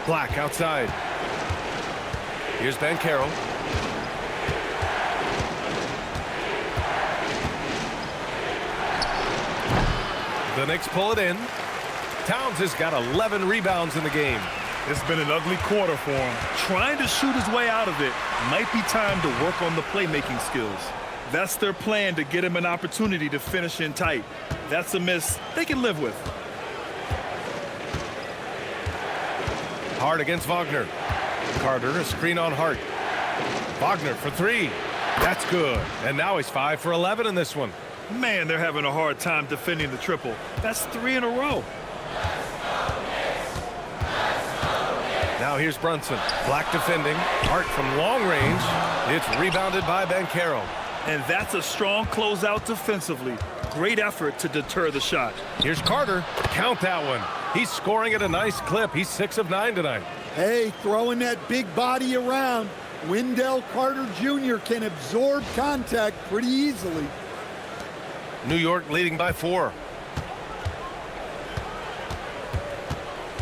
Black outside. Here's Banchero. The Knicks pull it in. Towns has got 11 rebounds in the game. It's been an ugly quarter for him. Trying to shoot his way out of it. Might be time to work on the playmaking skills. That's their plan, to get him an opportunity to finish in tight. That's a miss they can live with. Hart against Wagner. Carter, a screen on Hart. Wagner for 3. That's good. And now he's 5 for 11 in this one. Man, they're having a hard time defending the triple. That's 3 in a row. Now here's Brunson. Black defending. Hart from long range. It's rebounded by Banchero. And that's a strong closeout defensively. Great effort to deter the shot. Here's Carter. Count that one. He's scoring at a nice clip. He's 6 of 9 tonight. Hey, throwing that big body around. Wendell Carter Jr. can absorb contact pretty easily. New York leading by 4.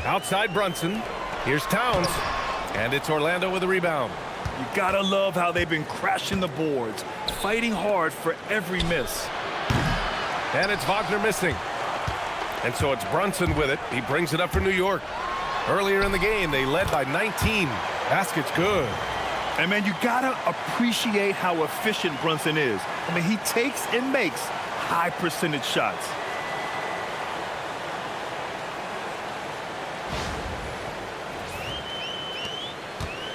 Outside Brunson. Here's Towns. And it's Orlando with a rebound. You gotta love how they've been crashing the boards, fighting hard for every miss. And it's Wagner missing. And so it's Brunson with it. He brings it up for New York. Earlier in the game, they led by 19. Basket's good. And, man, you gotta appreciate how efficient Brunson is. I mean, he takes and makes high percentage shots.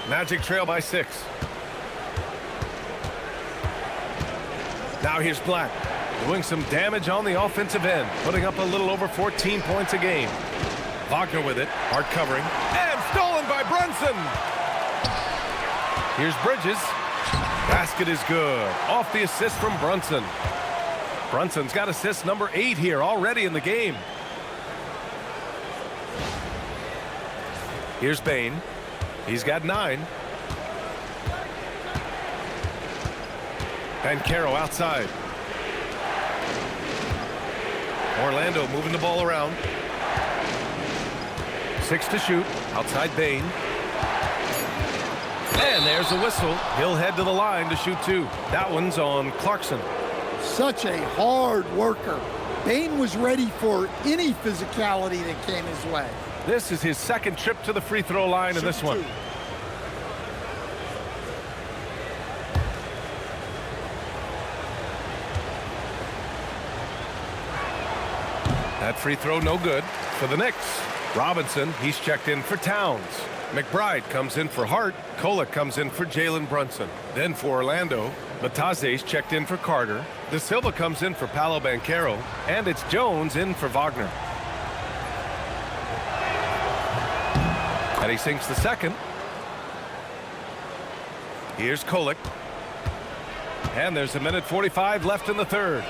Magic trail by 6. Now here's Black, doing some damage on the offensive end, putting up a little over 14 points a game. Wagner with it, hard covering, and stolen by Brunson. Here's Bridges. Basket is good. Off the assist from Brunson. Brunson's got assist number 8 here already in the game. Here's Bane. He's got 9. Banchero outside. Orlando moving the ball around. 6 to shoot. Outside Bane. And there's a whistle. He'll head to the line to shoot 2. That one's on Clarkson. Such a hard worker. Bane was ready for any physicality that came his way. This is his second trip to the free throw line in this one. That free throw no good for the Knicks. Robinson, he's checked in for Towns. McBride comes in for Hart. Kolek comes in for Jalen Brunson. Then for Orlando, Bataze's checked in for Carter. De Silva comes in for Paolo Banchero. And it's Jones in for Wagner. And he sinks the second. Here's Kolek. And there's 1:45 left in the third.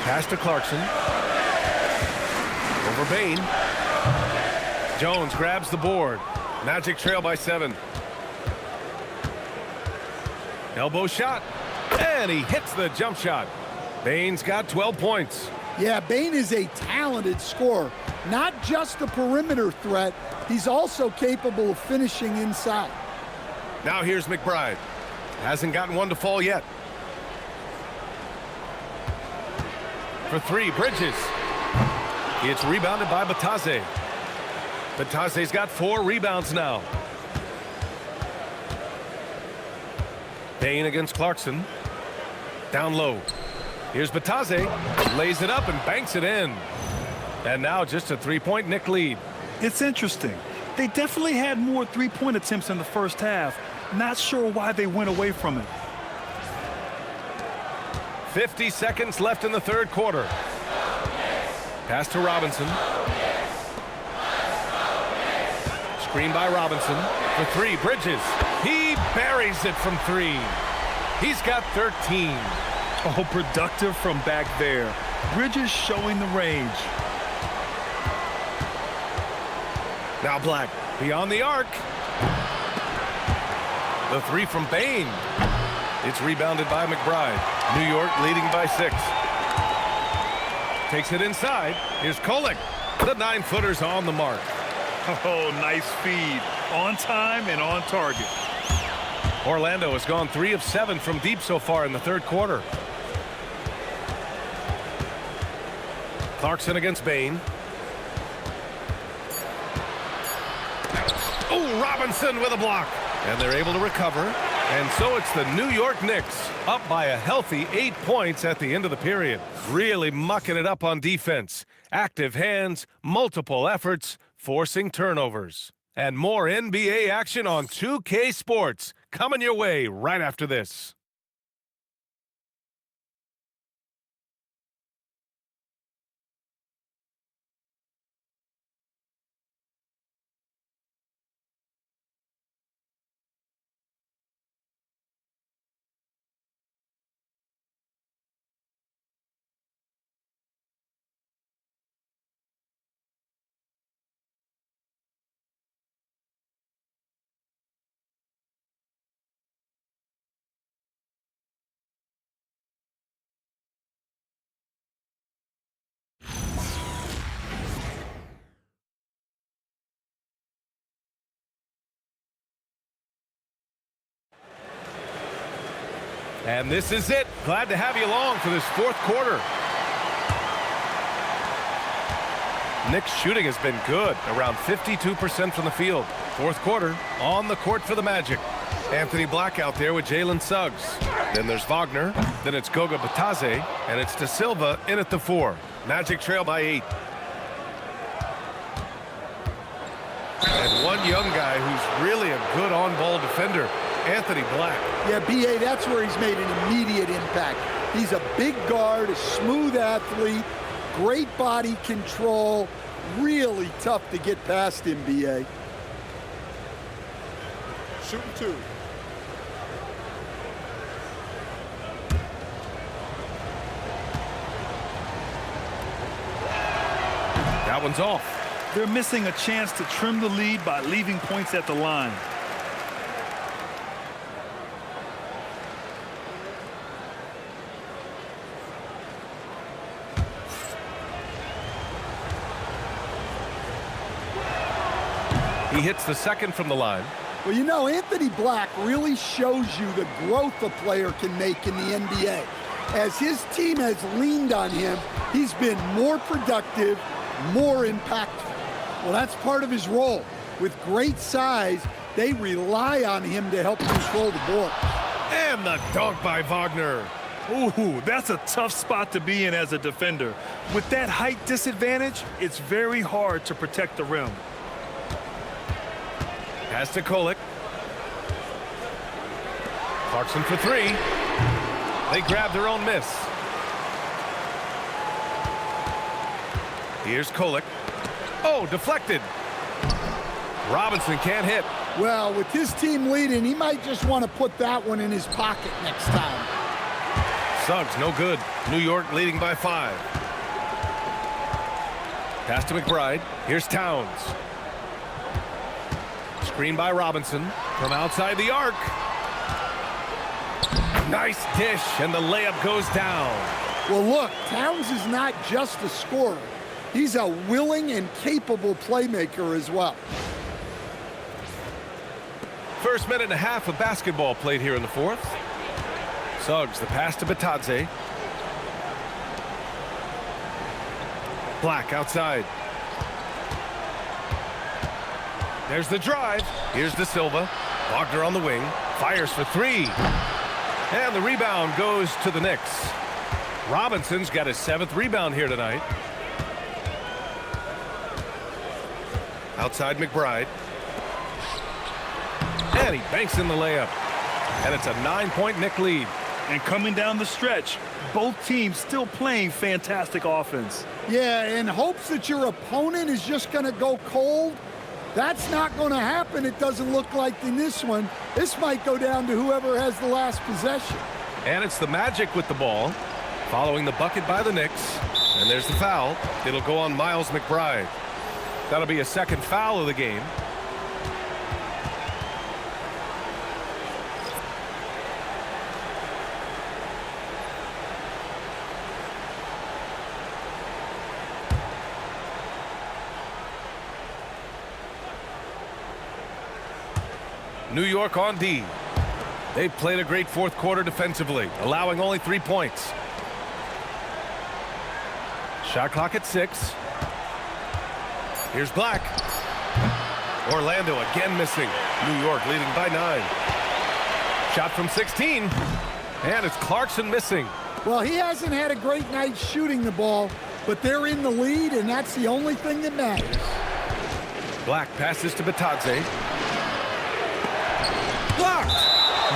Pass to Clarkson. Over Bane. Jones grabs the board. Magic trail by 7. Elbow shot. And he hits the jump shot. Bane's got 12 points. Yeah, Bane is a talented scorer. Not just a perimeter threat, he's also capable of finishing inside. Now here's McBride. Hasn't gotten one to fall yet. For 3, Bridges. It's rebounded by Bataze. Bataze's got 4 rebounds now. Bane against Clarkson. Down low. Here's Bataze. Lays it up and banks it in. And now just a 3-point Knick lead. It's interesting. They definitely had more three-point attempts in the first half. Not sure why they went away from it. 50 seconds left in the third quarter. Pass to Robinson. Screen by Robinson. For 3, Bridges. He buries it from 3. He's got 13. Oh, productive from back there. Bridges showing the range. Now Black, beyond the arc. The 3 from Bane. It's rebounded by McBride. New York leading by 6. Takes it inside. Here's Kolek. The 9-footer's on the mark. Oh, nice feed. On time and on target. Orlando has gone 3 of 7 from deep so far in the third quarter. Clarkson against Bane. Oh, Robinson with a block. And they're able to recover. And so it's the New York Knicks up by a healthy 8 points at the end of the period. Really mucking it up on defense. Active hands, multiple efforts, forcing turnovers. And more NBA action on 2K Sports coming your way right after this. And this is it. Glad to have you along for this fourth quarter. Knicks shooting has been good, around 52% from the field. Fourth quarter, on the court for the Magic. Anthony Black out there with Jalen Suggs. Then there's Wagner. Then it's Goga Bataze. And it's De Silva in at the 4. Magic trail by 8. And one young guy who's really a good on-ball defender. Anthony Black. Yeah, B.A., that's where he's made an immediate impact. He's a big guard, a smooth athlete, great body control, really tough to get past him, B.A. Shooting 2. That one's off. They're missing a chance to trim the lead by leaving points at the line. He hits the second from the line. Well, you know, Anthony Black really shows you the growth a player can make in the NBA. As his team has leaned on him, he's been more productive, more impactful. Well, that's part of his role. With great size, they rely on him to help control the ball. And the dunk by Wagner. Ooh, that's a tough spot to be in as a defender. With that height disadvantage, it's very hard to protect the rim. Pass to Kolek. Clarkson for 3. They grab their own miss. Here's Kolek. Oh, deflected. Robinson can't hit. Well, with his team leading, he might just want to put that one in his pocket next time. Suggs, no good. New York leading by 5. Pass to McBride. Here's Towns. Screen by Robinson from outside the arc. Nice dish, and the layup goes down. Well, look, Towns is not just a scorer. He's a willing and capable playmaker as well. First minute and a half of basketball played here in the fourth. Suggs, the pass to Batadze. Black outside. There's the drive. Here's De Silva. Wagner on the wing. Fires for 3. And the rebound goes to the Knicks. Robinson's got his 7th rebound here tonight. Outside McBride. And he banks in the layup. And it's a 9-point Knick lead. And coming down the stretch, both teams still playing fantastic offense. Yeah, in hopes that your opponent is just going to go cold. That's not going to happen, it doesn't look like in this one. This might go down to whoever has the last possession. And it's the Magic with the ball, following the bucket by the Knicks. And there's the foul. It'll go on Miles McBride. That'll be a second foul of the game. New York on D. They've played a great fourth quarter defensively, allowing only 3 points. Shot clock at 6. Here's Black. Orlando again missing. New York leading by 9. Shot from 16. And it's Clarkson missing. Well, he hasn't had a great night shooting the ball, but they're in the lead, and that's the only thing that matters. Black passes to Batadze. Blocked.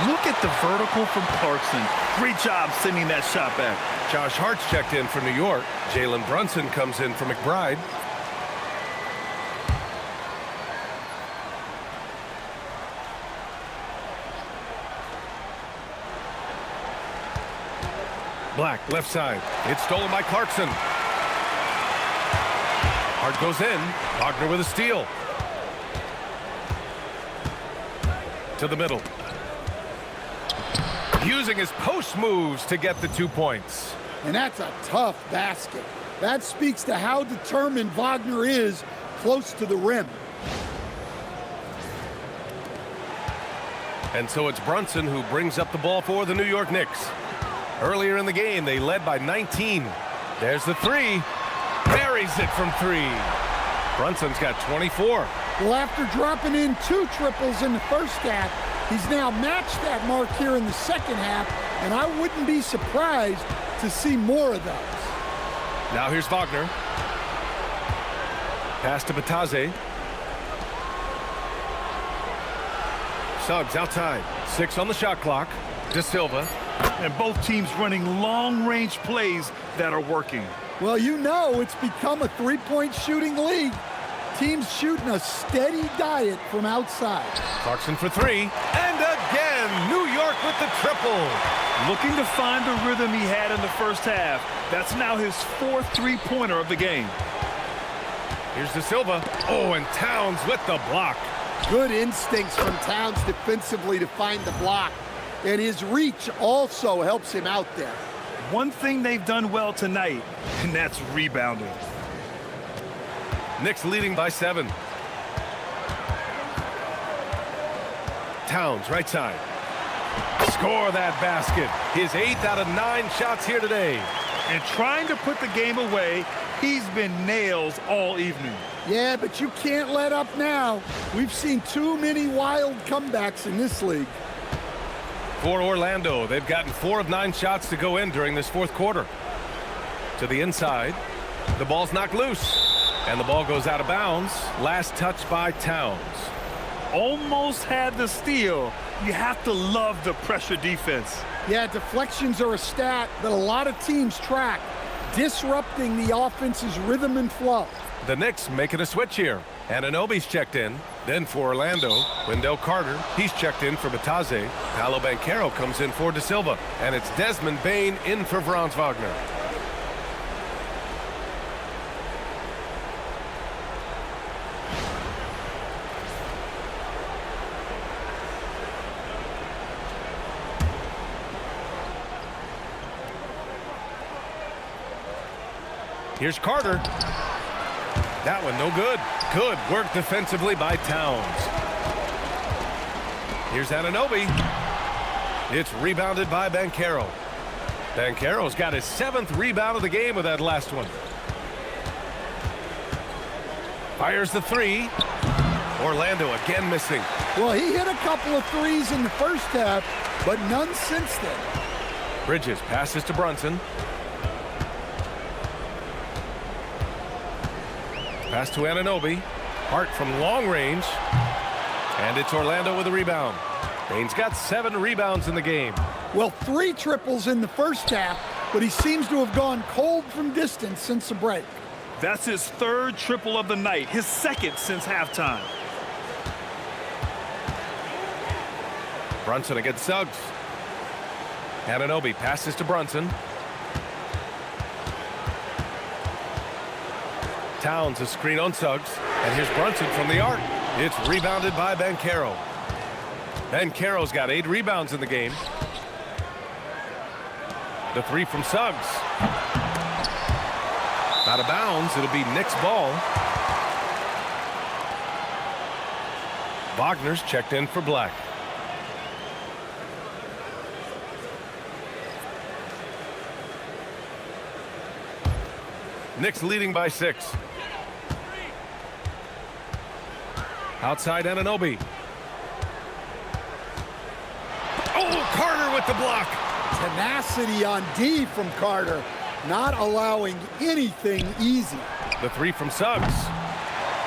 Look at the vertical from Clarkson. Great job sending that shot back. Josh Hart's checked in for New York. Jalen Brunson comes in for McBride. Black, left side. It's stolen by Clarkson. Hart goes in. Wagner with a steal. To the middle. Using his post moves to get the 2 points. And that's a tough basket. That speaks to how determined Wagner is close to the rim. And so it's Brunson who brings up the ball for the New York Knicks. Earlier in the game, they led by 19. There's the 3. Buries it from 3. Brunson's got 24. Well, after dropping in 2 triples in the first half, he's now matched that mark here in the second half, and I wouldn't be surprised to see more of those. Now here's Wagner. Pass to Batadze. Suggs outside. 6 on the shot clock. De Silva. And both teams running long-range plays that are working. Well, you know it's become a three-point shooting league. Teams shooting a steady diet from outside. Clarkson for 3. And again, New York with the triple. Looking to find the rhythm he had in the first half. That's now his 4th three-pointer of the game. Here's De Silva. Oh, and Towns with the block. Good instincts from Towns defensively to find the block. And his reach also helps him out there. One thing they've done well tonight, and that's rebounding. Knicks leading by 7. Towns, right side. Score that basket. His 8th out of 9 shots here today. And trying to put the game away, he's been nails all evening. Yeah, but you can't let up now. We've seen too many wild comebacks in this league. For Orlando, they've gotten 4 of 9 shots to go in during this 4th quarter. To the inside. The ball's knocked loose. And the ball goes out of bounds. Last touch by Towns. Almost had the steal. You have to love the pressure defense. Yeah, deflections are a stat that a lot of teams track, disrupting the offense's rhythm and flow. The Knicks making a switch here. Anunoby's checked in. Then for Orlando, Wendell Carter. He's checked in for Batase. Paolo Banchero comes in for De Silva. And it's Desmond Bane in for Franz Wagner. Here's Carter. That one no good. Good work defensively by Towns. Here's Anunoby. It's rebounded by Banchero. Banchero's got his 7th rebound of the game with that last one. Fires the 3. Orlando again missing. Well, he hit a couple of threes in the first half, but none since then. Bridges passes to Brunson. Pass to Anunoby. Hart from long range. And it's Orlando with a rebound. Bane's got 7 rebounds in the game. Well, 3 triples in the first half, but he seems to have gone cold from distance since the break. That's his 3rd triple of the night, his 2nd since halftime. Brunson against Suggs. Anunoby passes to Brunson. Towns a screen on Suggs. And here's Brunson from the arc. It's rebounded by Banchero. Banchero's got 8 rebounds in the game. The 3 from Suggs. Out of bounds. It'll be Knicks ball. Wagner's checked in for Black. Knicks leading by 6. Outside Anunoby. Oh, Carter with the block. Tenacity on D from Carter, not allowing anything easy. The 3 from Suggs.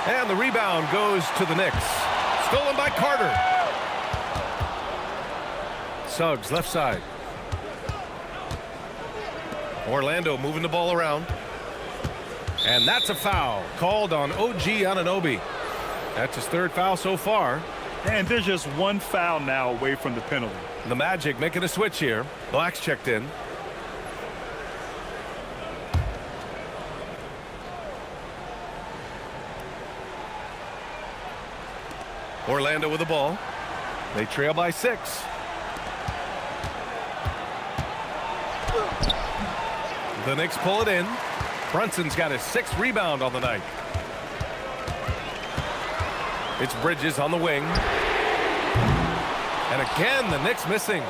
And the rebound goes to the Knicks. Stolen by Carter. Suggs left side. Orlando moving the ball around. And that's a foul called on OG Anunoby. That's his 3rd foul so far. And there's just 1 foul now away from the penalty. The Magic making a switch here. Black's checked in. Orlando with the ball. They trail by 6. The Knicks pull it in. Brunson's got his 6th rebound on the night. It's Bridges on the wing. And again, the Knicks missing.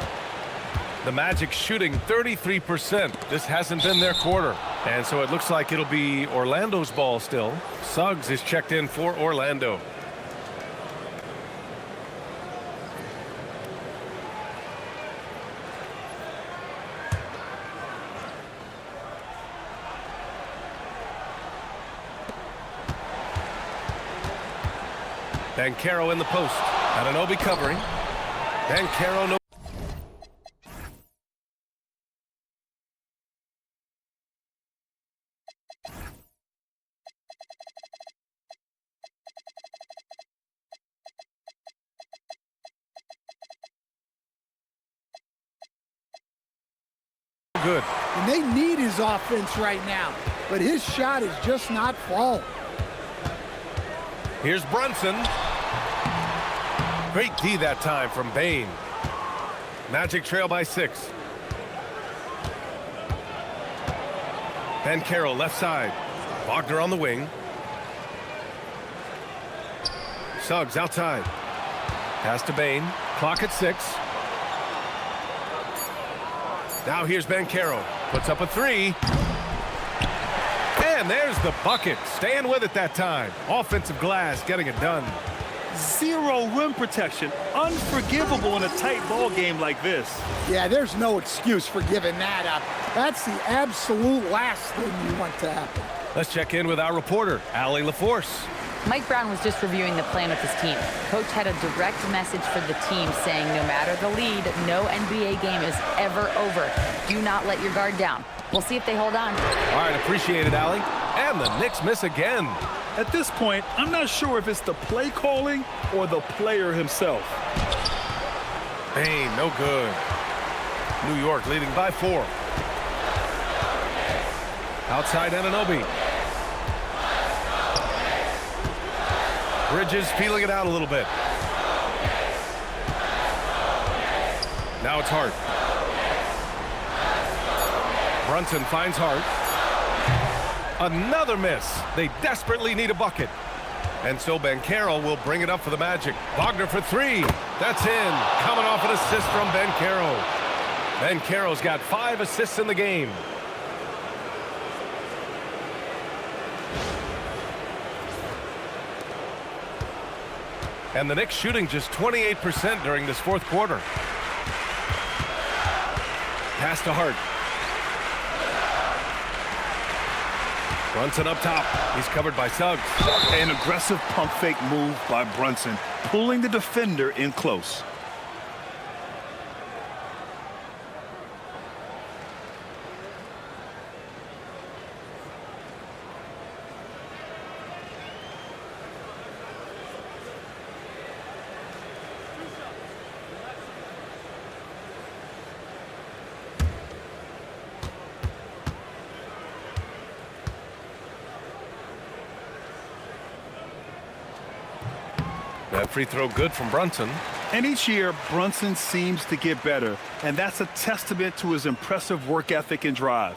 The Magic shooting 33%. This hasn't been their quarter. And so it looks like it'll be Orlando's ball still. Suggs is checked in for Orlando. Banchero in the post. Anunoby covering. Banchero, no. Good. And they need his offense right now, but his shot is just not falling. Here's Brunson. Great D that time from Bane. Magic trail by 6. Banchero left side. Wagner on the wing. Suggs outside. Pass to Bane. Clock at 6. Now here's Banchero. Puts up a 3. And there's the bucket. Staying with it that time. Offensive glass getting it done. Zero rim protection. Unforgivable in a tight ball game like this. Yeah, there's no excuse for giving that up. That's the absolute last thing you want to happen. Let's check in with our reporter, Allie LaForce. Mike Brown was just reviewing the plan with his team. Coach had a direct message for the team saying no matter the lead, no NBA game is ever over. Do not let your guard down. We'll see if they hold on. All right, appreciate it, Allie. And the Knicks miss again. At this point, I'm not sure if it's the play calling or the player himself. Bane, no good. New York leading by 4. Outside Anunoby. Bridges feeling it out a little bit. Now it's Hart. Brunson finds Hart. Another miss. They desperately need a bucket. And so Banchero will bring it up for the Magic. Wagner for 3. That's in. Coming off an assist from Banchero. Banchero's got 5 assists in the game. And the Knicks shooting just 28% during this fourth quarter. Pass to Hart. Brunson up top. He's covered by Suggs. An aggressive pump fake move by Brunson, pulling the defender in close. That free throw good from Brunson. And each year, Brunson seems to get better, and that's a testament to his impressive work ethic and drive.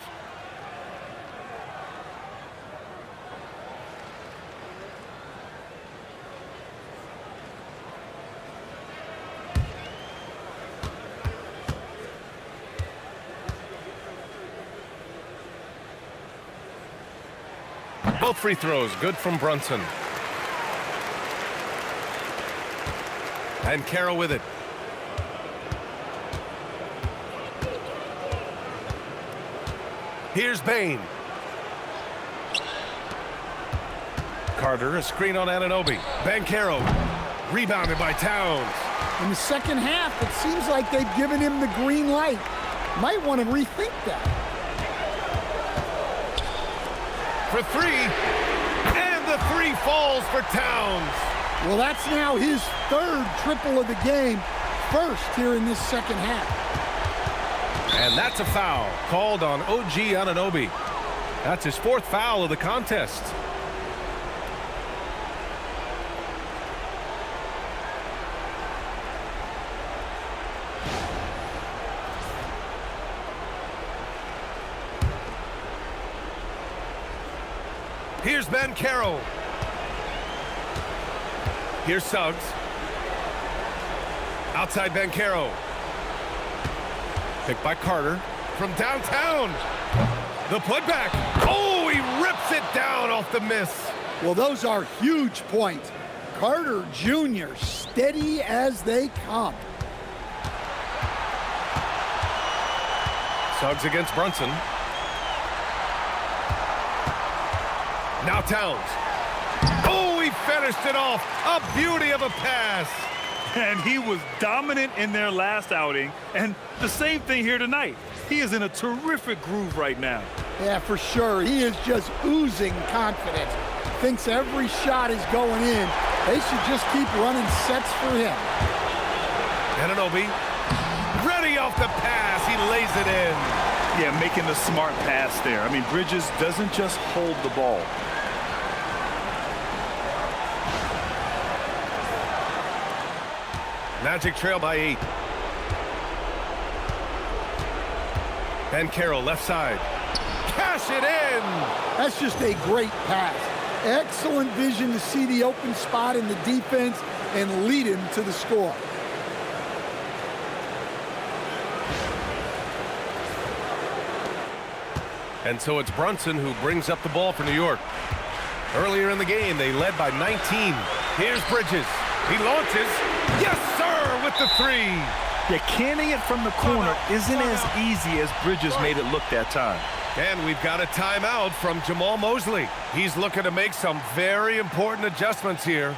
Both free throws good from Brunson. And Banchero with it. Here's Bane. Carter, a screen on Anunoby. Banchero, rebounded by Towns. In the second half, it seems like they've given him the green light. Might want to rethink that. For 3, and the 3 falls for Towns. Well, that's now his 3rd triple of the game, first here in this second half. And that's a foul called on OG Anunoby. That's his 4th foul of the contest. Here's Banchero. Here's Suggs. Outside Banchero. Picked by Carter from downtown. The putback. Oh, he rips it down off the miss. Well, those are huge points. Carter Jr. steady as they come. Suggs against Brunson. Now Towns. Oh, he finished it off. A beauty of a pass. And he was dominant in their last outing, and the same thing here tonight. He is in a terrific groove right now. Yeah, for sure. He is just oozing confidence. Thinks every shot is going in. They should just keep running sets for him. Anunoby, ready off the pass. He lays it in. Yeah, making the smart pass there. I mean, Bridges doesn't just hold the ball. Magic trail by 8. And Carroll left side. Cash it in. That's just a great pass. Excellent vision to see the open spot in the defense and lead him to the score. And so it's Brunson who brings up the ball for New York. Earlier in the game, they led by 19. Here's Bridges. He launches. Yes, sir, with the 3. Yeah, canning it from the corner isn't as easy as Bridges made it look that time. And we've got a timeout from Jamal Mosley. He's looking to make some very important adjustments here.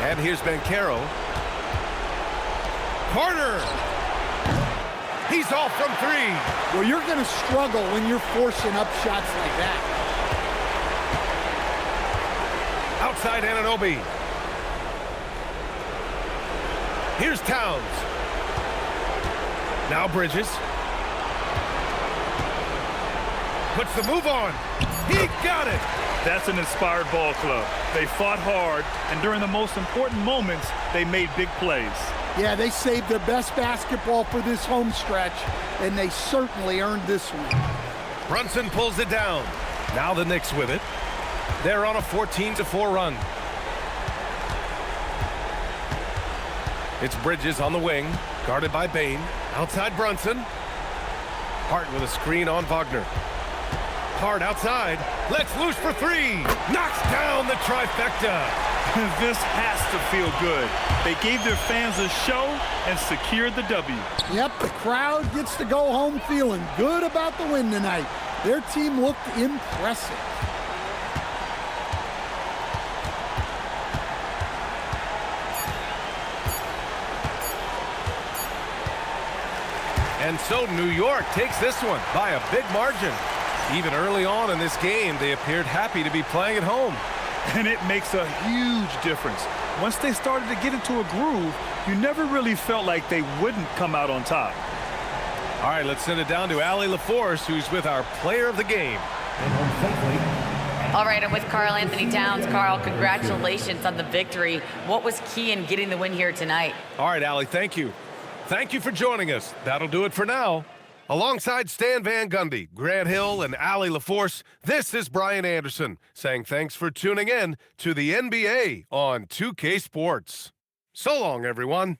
And here's Banchero. Carter! He's off from 3. Well, you're going to struggle when you're forcing up shots like that. Outside Anunoby. Here's Towns. Now Bridges. Puts the move on. He got it! That's an inspired ball club. They fought hard, and during the most important moments, they made big plays. Yeah, they saved their best basketball for this home stretch, and they certainly earned this one. Brunson pulls it down. Now the Knicks with it. They're on a 14-4 run. It's Bridges on the wing, guarded by Bane. Outside Brunson. Hart with a screen on Wagner. Hart outside, lets loose for 3, knocks down the trifecta. This has to feel good. They gave their fans a show and secured the W. Yep, the crowd gets to go home feeling good about the win tonight. Their team looked impressive. And so New York takes this one by a big margin. Even early on in this game, they appeared happy to be playing at home. And it makes a huge difference. Once they started to get into a groove, you never really felt like they wouldn't come out on top. All right, let's send it down to Allie LaForce, who's with our player of the game. All right, I'm with Karl Anthony Towns. Karl, congratulations on the victory. What was key in getting the win here tonight? All right, Allie, thank you. Thank you for joining us. That'll do it for now. Alongside Stan Van Gundy, Grant Hill, and Allie LaForce, this is Brian Anderson saying thanks for tuning in to the NBA on 2K Sports. So long, everyone.